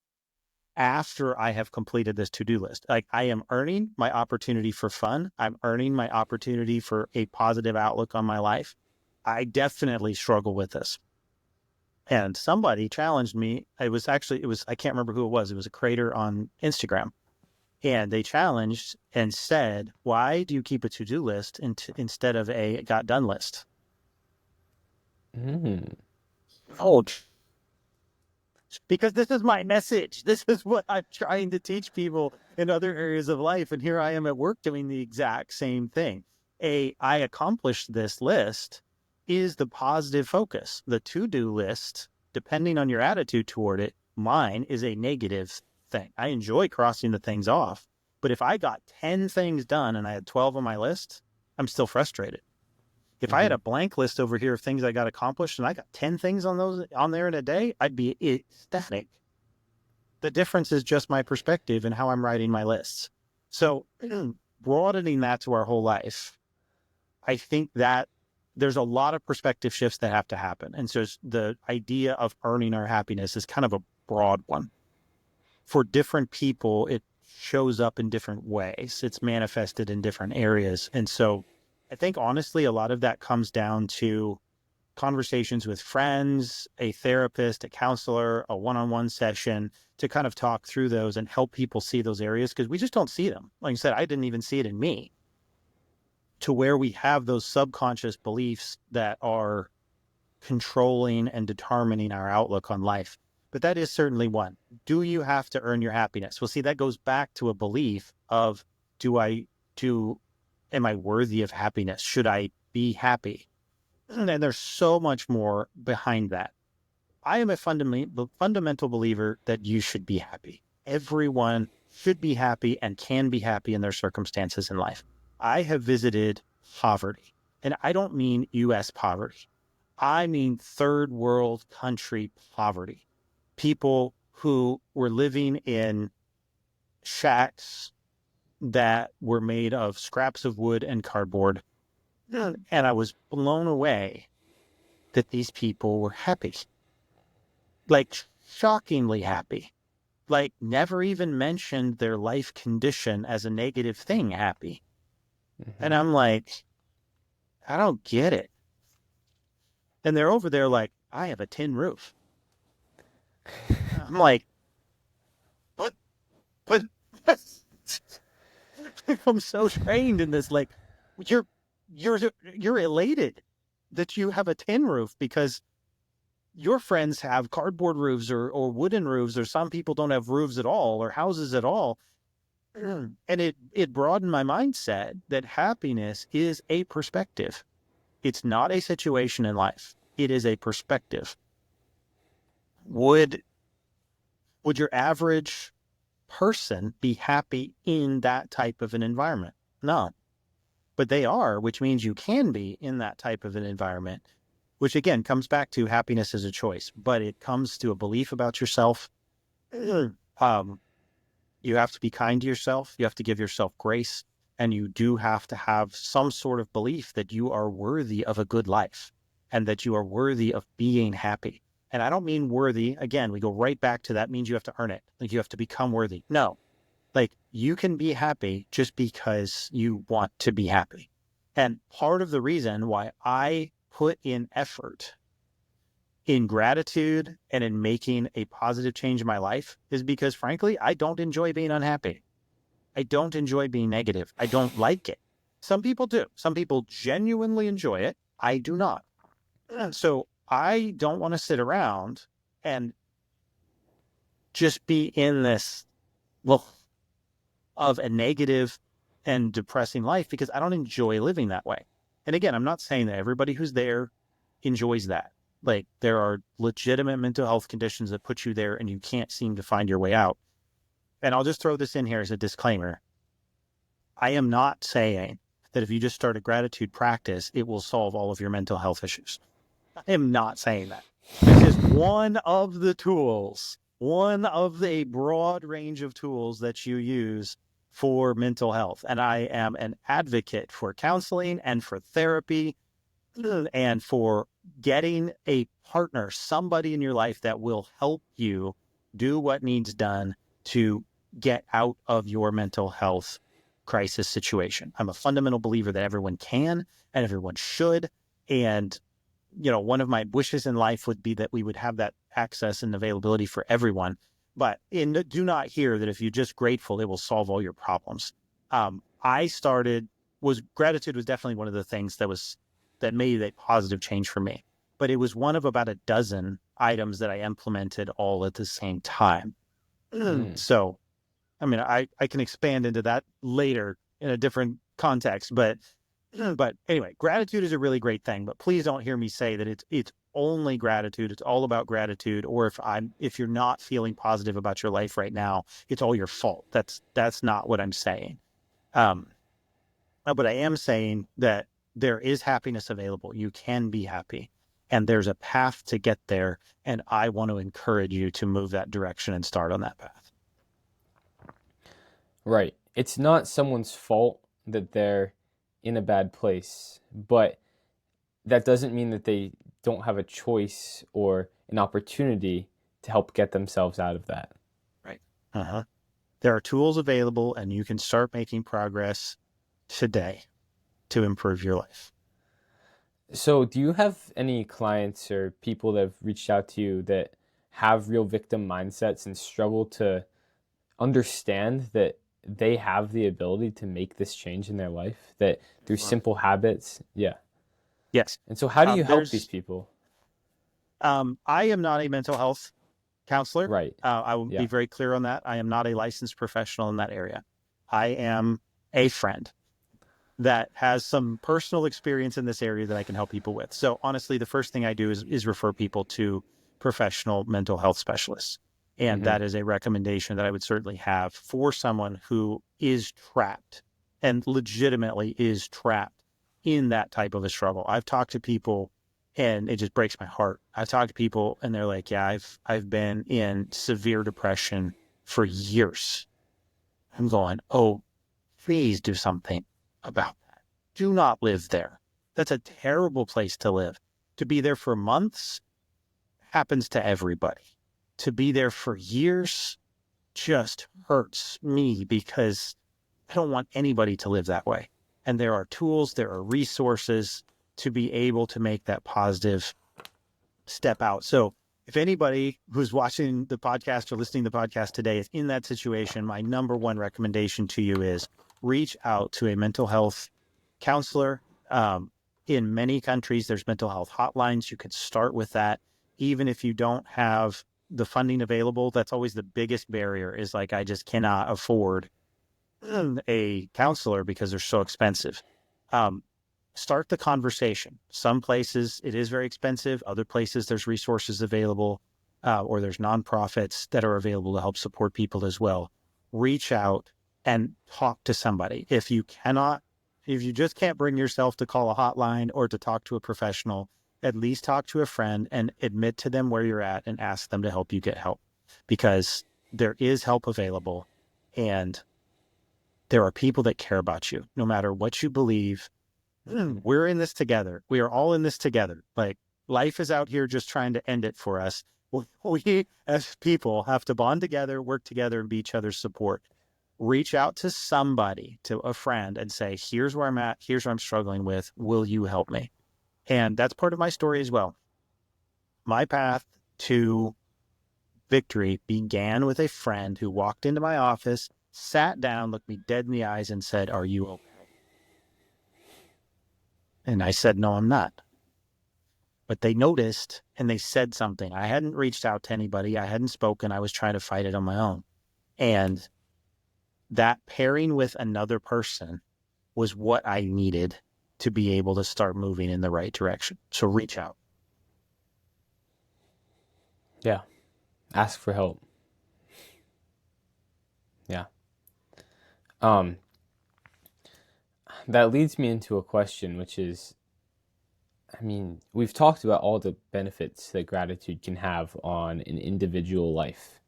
after I have completed this to-do list. Like I am earning my opportunity for fun. I'm earning my opportunity for a positive outlook on my life. I definitely struggle with this. And somebody challenged me. I can't remember who it was. It was a creator on Instagram. And they challenged and said, why do you keep a to-do list instead of a got done list? Mm. Oh, because this is my message. This is what I'm trying to teach people in other areas of life. And here I am at work doing the exact same thing. I accomplished this list is the positive focus. The to-do list, depending on your attitude toward it, mine is a negative thing. I enjoy crossing the things off. But if I got 10 things done and I had 12 on my list, I'm still frustrated. If I had a blank list over here of things I got accomplished and I got 10 things on there in a day, I'd be ecstatic. The difference is just my perspective and how I'm writing my lists. So broadening that to our whole life, I think that there's a lot of perspective shifts that have to happen. And so the idea of earning our happiness is kind of a broad one. For different people, it shows up in different ways. It's manifested in different areas. And so I think honestly, a lot of that comes down to conversations with friends, a therapist, a counselor, a one-on-one session to kind of talk through those and help people see those areas because we just don't see them. Like I said, I didn't even see it in me, to where we have those subconscious beliefs that are controlling and determining our outlook on life. But that is certainly one. Do you have to earn your happiness? Well, see, that goes back to a belief of, am I worthy of happiness? Should I be happy? And there's so much more behind that. I am a fundamental believer that you should be happy. Everyone should be happy and can be happy in their circumstances in life. I have visited poverty, and I don't mean U.S. poverty. I mean third world country poverty. People who were living in shacks that were made of scraps of wood and cardboard. And I was blown away that these people were happy. Like shockingly happy. Like never even mentioned their life condition as a negative thing happy. And I'm like, I don't get it. And they're over there like, I have a tin roof. I'm like, but I'm so trained in this. Like, you're elated that you have a tin roof because your friends have cardboard roofs or wooden roofs, or some people don't have roofs at all or houses at all. And it broadened my mindset that happiness is a perspective. It's not a situation in life. It is a perspective. Would your average person be happy in that type of an environment? No. But they are, which means you can be in that type of an environment, which again comes back to happiness as a choice, but it comes to a belief about yourself. You have to be kind to yourself. You have to give yourself grace, and you do have to have some sort of belief that you are worthy of a good life and that you are worthy of being happy. And I don't mean worthy. Again, we go right back to that means you have to earn it. Like you have to become worthy. No, like you can be happy just because you want to be happy. And part of the reason why I put in effort in gratitude and in making a positive change in my life is because, frankly, I don't enjoy being unhappy. I don't enjoy being negative. I don't like it. Some people do. Some people genuinely enjoy it. I do not. So I don't want to sit around and just be in this of a negative and depressing life because I don't enjoy living that way. And again, I'm not saying that everybody who's there enjoys that. Like there are legitimate mental health conditions that put you there and you can't seem to find your way out. And I'll just throw this in here as a disclaimer. I am not saying that if you just start a gratitude practice, it will solve all of your mental health issues. I am not saying that. This is one of the tools, one of the broad range of tools that you use for mental health. And I am an advocate for counseling and for therapy and for getting a partner, somebody in your life that will help you do what needs done to get out of your mental health crisis situation. I'm a fundamental believer that everyone can and everyone should. And, you know, one of my wishes in life would be that we would have that access and availability for everyone. But do not hear that if you're just grateful, it will solve all your problems. Gratitude was definitely one of the things that made a positive change for me. But it was one of about a dozen items that I implemented all at the same time. Mm. So, I mean, I can expand into that later in a different context, but anyway, gratitude is a really great thing, but please don't hear me say that it's only gratitude. It's all about gratitude. Or if you're not feeling positive about your life right now, it's all your fault. That's not what I'm saying. Um, but I am saying that there is happiness available. You can be happy, and there's a path to get there. And I want to encourage you to move that direction and start on that path. Right. It's not someone's fault that they're in a bad place, but that doesn't mean that they don't have a choice or an opportunity to help get themselves out of that. Right. Uh-huh. There are tools available, and you can start making progress today to improve your life. So, do you have any clients or people that have reached out to you that have real victim mindsets and struggle to understand that they have the ability to make this change in their life, that through simple habits? Yeah. Yes. And so, how do you help these There's people? I am not a mental health counselor. Right. I will be Yeah. very clear on that. I am not a licensed professional in that area. I am a friend that has some personal experience in this area that I can help people with. So honestly, the first thing I do is refer people to professional mental health specialists. And Mm-hmm. that is a recommendation that I would certainly have for someone who is trapped and legitimately is trapped in that type of a struggle. I've talked to people and it just breaks my heart. I've talked to people and they're like, yeah, I've been in severe depression for years. I'm going, oh, please do something about that. Do not live there. That's a terrible place to live. To be there for months happens to everybody. To be there for years just hurts me because I don't want anybody to live that way. And there are tools, there are resources to be able to make that positive step out. So if anybody who's watching the podcast or listening to the podcast today is in that situation, my number one recommendation to you is reach out to a mental health counselor. In many countries, there's mental health hotlines. You could start with that. Even if you don't have the funding available, that's always the biggest barrier is like, I just cannot afford a counselor because they're so expensive. Um, Start the conversation. Some places it is very expensive. Other places there's resources available, or there's nonprofits that are available to help support people as well. Reach out and talk to somebody. If you just can't bring yourself to call a hotline or to talk to a professional, at least talk to a friend and admit to them where you're at and ask them to help you get help, because there is help available and there are people that care about you, no matter what you believe. We're in this together. We are all in this together. Like, life is out here just trying to end it for us. We as people have to bond together, work together, and be each other's support. Reach out to somebody, to a friend, and say, here's where I'm at. Here's what I'm struggling with. Will you help me? And that's part of my story as well. My path to victory began with a friend who walked into my office, sat down, looked me dead in the eyes, and said, are you okay? And I said, no, I'm not. But they noticed and they said something. I hadn't reached out to anybody. I hadn't spoken. I was trying to fight it on my own. And that pairing with another person was what I needed to be able to start moving in the right direction. So reach out. Yeah. Ask for help. Yeah. Um, that leads me into a question, which is, I mean, we've talked about all the benefits that gratitude can have on an individual life.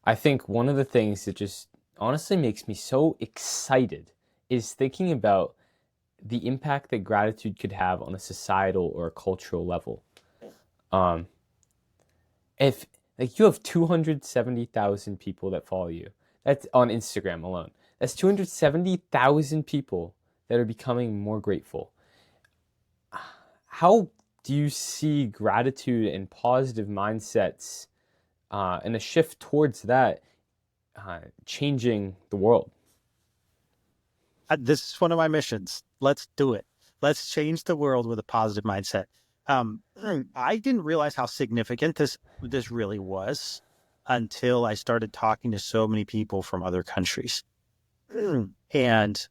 I think one of the things that just honestly makes me so excited is thinking about the impact that gratitude could have on a societal or a cultural level. Um, if like you have 270,000 people that follow you, that's on Instagram alone. That's 270,000 people that are becoming more grateful. How do you see gratitude and positive mindsets and a shift towards that changing the world? This is one of my missions. Let's do it. Let's change the world with a positive mindset. Um, I didn't realize how significant this really was until I started talking to so many people from other countries. And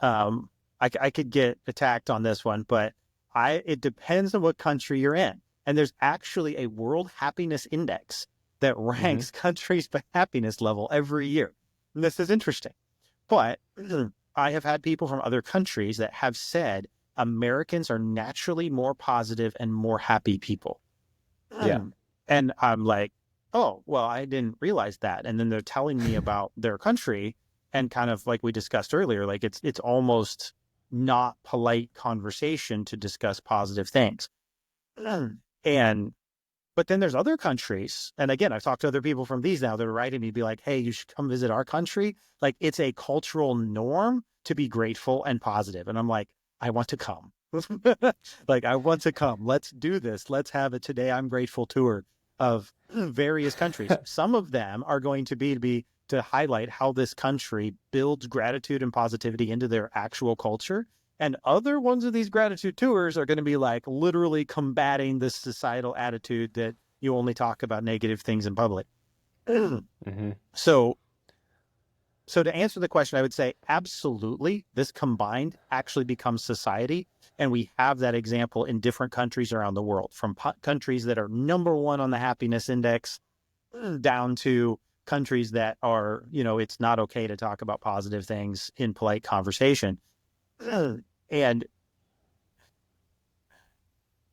I could get attacked on this one, but it depends on what country you're in. And there's actually a World Happiness Index that Mm-hmm. ranks countries by happiness level every year. And this is interesting. But I have had people from other countries that have said Americans are naturally more positive and more happy people. Yeah. And I'm like, oh, well, I didn't realize that. And then they're telling me about their country, and kind of like we discussed earlier, like it's almost not polite conversation to discuss positive things. And but then there's other countries, and again, I've talked to other people from these now that are writing me, be like, hey, you should come visit our country. Like, it's a cultural norm to be grateful and positive. And I'm like, I want to come. Like, I want to come. Let's do this. Let's have a Today I'm Grateful tour of various countries. Some of them are going to be to highlight how this country builds gratitude and positivity into their actual culture. And other ones of these gratitude tours are going to be like literally combating this societal attitude that you only talk about negative things in public. Mm-hmm. So, so to answer the question, I would say absolutely. This combined actually becomes society. And we have that example in different countries around the world, from countries that are number one on the happiness index down to countries that are, it's not okay to talk about positive things in polite conversation. And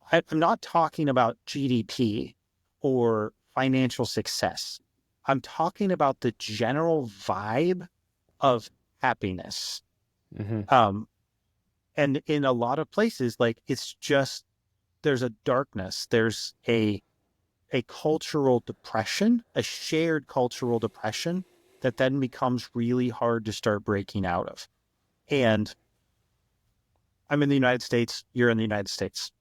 I'm not talking about GDP or financial success. I'm talking about the general vibe of happiness. Mm-hmm. Um, and in a lot of places, like it's just there's a darkness, there's a cultural depression, a shared cultural depression that then becomes really hard to start breaking out of. And I'm in the United States, you're in the United States.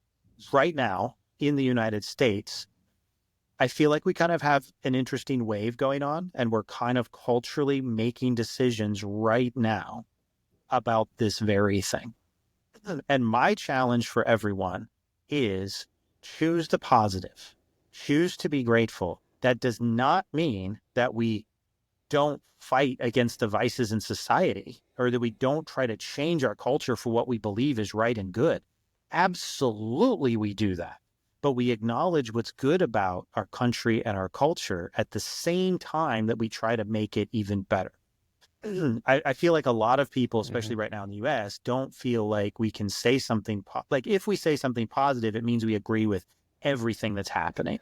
Right now, in the United States, I feel like we kind of have an interesting wave going on, and we're kind of culturally making decisions right now about this very thing. And my challenge for everyone is choose the positive, choose to be grateful. That does not mean that we don't fight against the vices in society or that we don't try to change our culture for what we believe is right and good. Absolutely, we do that. But we acknowledge what's good about our country and our culture at the same time that we try to make it even better. I feel like a lot of people, Mm-hmm. especially right now in the US, don't feel like we can say something, like if we say something positive, it means we agree with everything that's happening.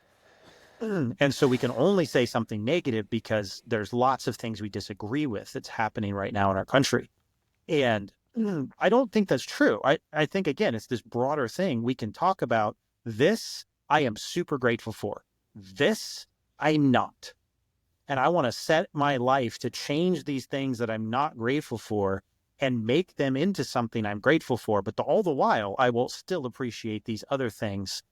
And so we can only say something negative because there's lots of things we disagree with that's happening right now in our country. And I don't think that's true. I think, again, it's this broader thing. We can talk about this. I am super grateful for this. I'm not. And I want to set my life to change these things that I'm not grateful for and make them into something I'm grateful for. But all the while, I will still appreciate these other things.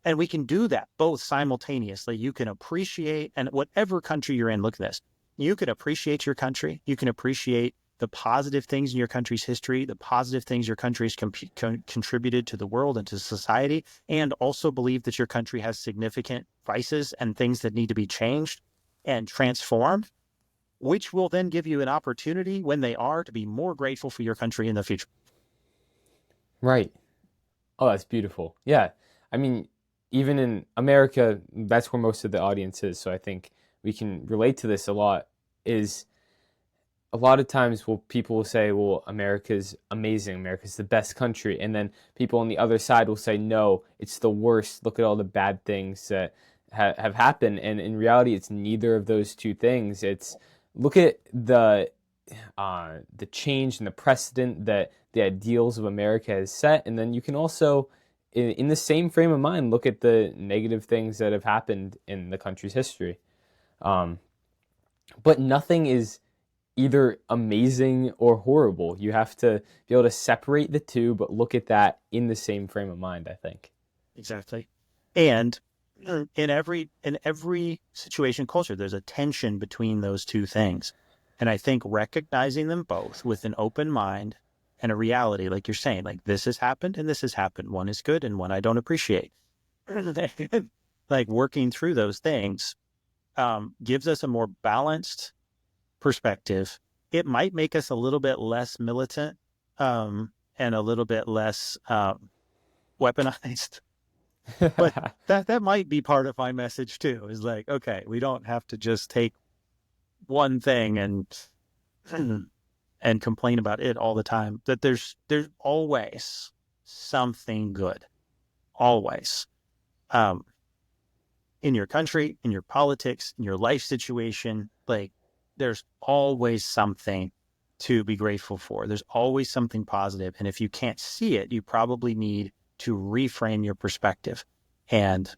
And we can do that both simultaneously. You can appreciate, and whatever country you're in, look at this. You can appreciate your country. You can appreciate the positive things in your country's history, the positive things your country's contributed to the world and to society, and also believe that your country has significant vices and things that need to be changed and transformed, which will then give you an opportunity when they are to be more grateful for your country in the future. Right. Oh, that's beautiful. Yeah. I mean, even in America, that's where most of the audience is. So I think we can relate to this a lot. Is a lot of times people will say, well, America's amazing, America's the best country, and then people on the other side will say, no, it's the worst, look at all the bad things that have happened. And in reality, it's neither of those two things. It's look at the change and the precedent that the ideals of America has set, and then you can also in the same frame of mind look at the negative things that have happened in the country's history. um, but nothing is either amazing or horrible. You have to be able to separate the two, but look at that in the same frame of mind, I think. Exactly. And in every situation culture, there's a tension between those two things. And I think recognizing them both with an open mind and a reality, like you're saying, like this has happened and this has happened. One is good and one I don't appreciate. Like working through those things gives us a more balanced perspective. It might make us a little bit less militant and a little bit less weaponized. But that might be part of my message too, is like, okay, we don't have to just take one thing and complain about it all the time. That there's always something good, always, in your country, in your politics, in your life situation. Like there's always something to be grateful for. There's always something positive. And if you can't see it, you probably need to reframe your perspective. And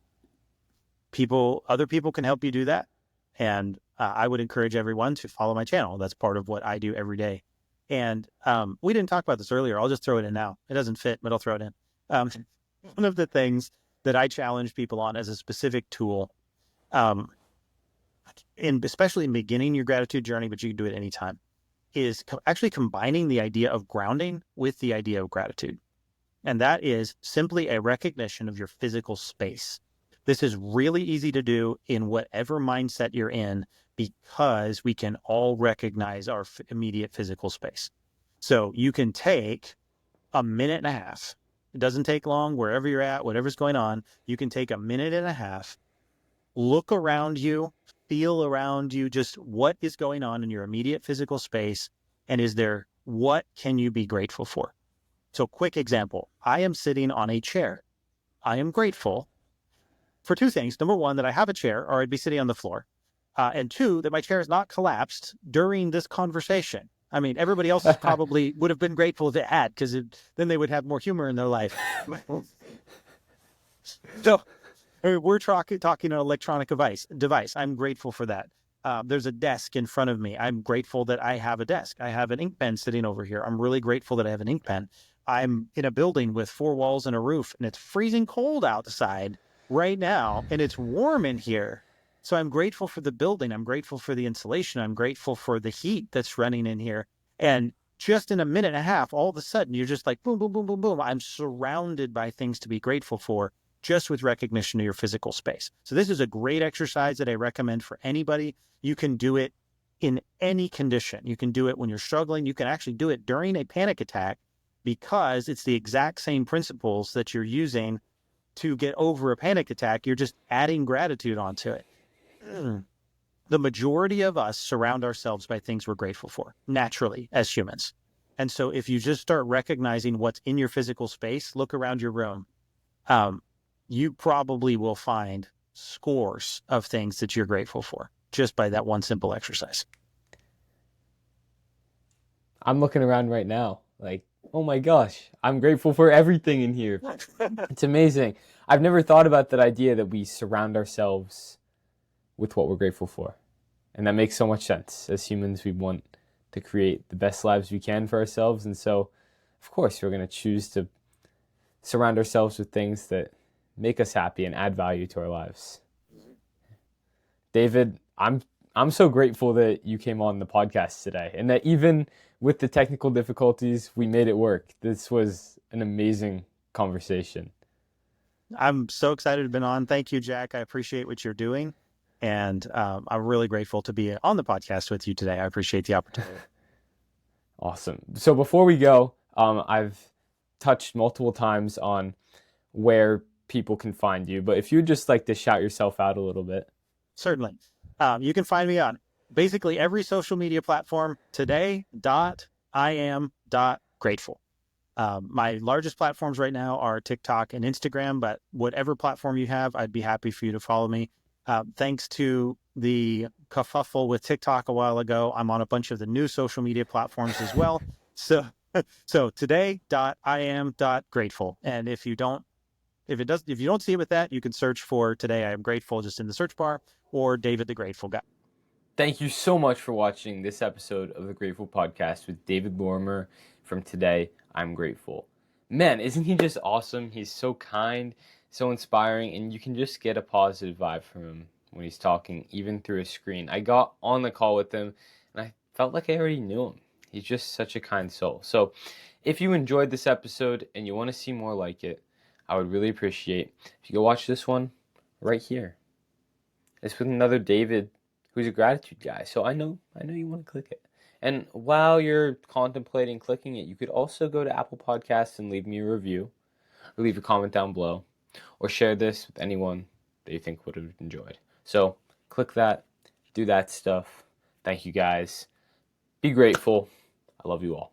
other people can help you do that. And I would encourage everyone to follow my channel. That's part of what I do every day. And we didn't talk about this earlier. I'll just throw it in now. It doesn't fit, but I'll throw it in. One of the things that I challenge people on as a specific tool, especially in beginning your gratitude journey, but you can do it anytime, is actually combining the idea of grounding with the idea of gratitude. And that is simply a recognition of your physical space. This is really easy to do in whatever mindset you're in, because we can all recognize our immediate physical space. So you can take a minute and a half. It doesn't take long, wherever you're at, whatever's going on. You can take a minute and a half, look around you, feel around you, just what is going on in your immediate physical space. And what can you be grateful for? So quick example, I am sitting on a chair. I am grateful for two things. Number one, that I have a chair, or I'd be sitting on the floor. And two, that my chair is not collapsed during this conversation. I mean, everybody else probably would have been grateful if it had, because then they would have more humor in their life. So we're talking an electronic device. I'm grateful for that. There's a desk in front of me. I'm grateful that I have a desk. I have an ink pen sitting over here. I'm really grateful that I have an ink pen. I'm in a building with 4 walls and a roof, and it's freezing cold outside right now, and it's warm in here. So I'm grateful for the building. I'm grateful for the insulation. I'm grateful for the heat that's running in here. And just in a minute and a half, all of a sudden, you're just like, boom, boom, boom, boom, boom. I'm surrounded by things to be grateful for, just with recognition of your physical space. So this is a great exercise that I recommend for anybody. You can do it in any condition. You can do it when you're struggling. You can actually do it during a panic attack, because it's the exact same principles that you're using to get over a panic attack. You're just adding gratitude onto it. The majority of us surround ourselves by things we're grateful for, naturally, as humans. And so if you just start recognizing what's in your physical space, look around your room, you probably will find scores of things that you're grateful for just by that one simple exercise. I'm looking around right now, like, oh my gosh, I'm grateful for everything in here. It's amazing. I've never thought about that idea that we surround ourselves with what we're grateful for. And that makes so much sense. As humans, we want to create the best lives we can for ourselves. And so, of course, we're going to choose to surround ourselves with things that make us happy and add value to our lives. David, I'm so grateful that you came on the podcast today, and that even with the technical difficulties, we made it work. This was an amazing conversation. I'm so excited to have been on. Thank you, Jack. I appreciate what you're doing. And I'm really grateful to be on the podcast with you today. I appreciate the opportunity. Awesome. So before we go, I've touched multiple times on where people can find you, but if you'd just like to shout yourself out a little bit. Certainly. You can find me on basically every social media platform, today.iam.grateful. My largest platforms right now are TikTok and Instagram, but whatever platform you have, I'd be happy for you to follow me. Thanks to the kerfuffle with TikTok a while ago, I'm on a bunch of the new social media platforms as well. So today.iam.grateful. And if you don't see it with that, you can search for Today I Am Grateful just in the search bar, or David the Grateful Guy. Thank you so much for watching this episode of the Grateful Podcast with David Lorimer from Today I'm Grateful. Man, isn't he just awesome? He's so kind, so inspiring, and you can just get a positive vibe from him when he's talking, even through a screen. I got on the call with him, and I felt like I already knew him. He's just such a kind soul. So If you enjoyed this episode and you want to see more like it, I would really appreciate if you go watch this one right here. It's with another David who's a gratitude guy. So I know you want to click it. And while you're contemplating clicking it, you could also go to Apple Podcasts and leave me a review, or leave a comment down below, or share this with anyone that you think would have enjoyed. So click that, do that stuff. Thank you guys. Be grateful. I love you all.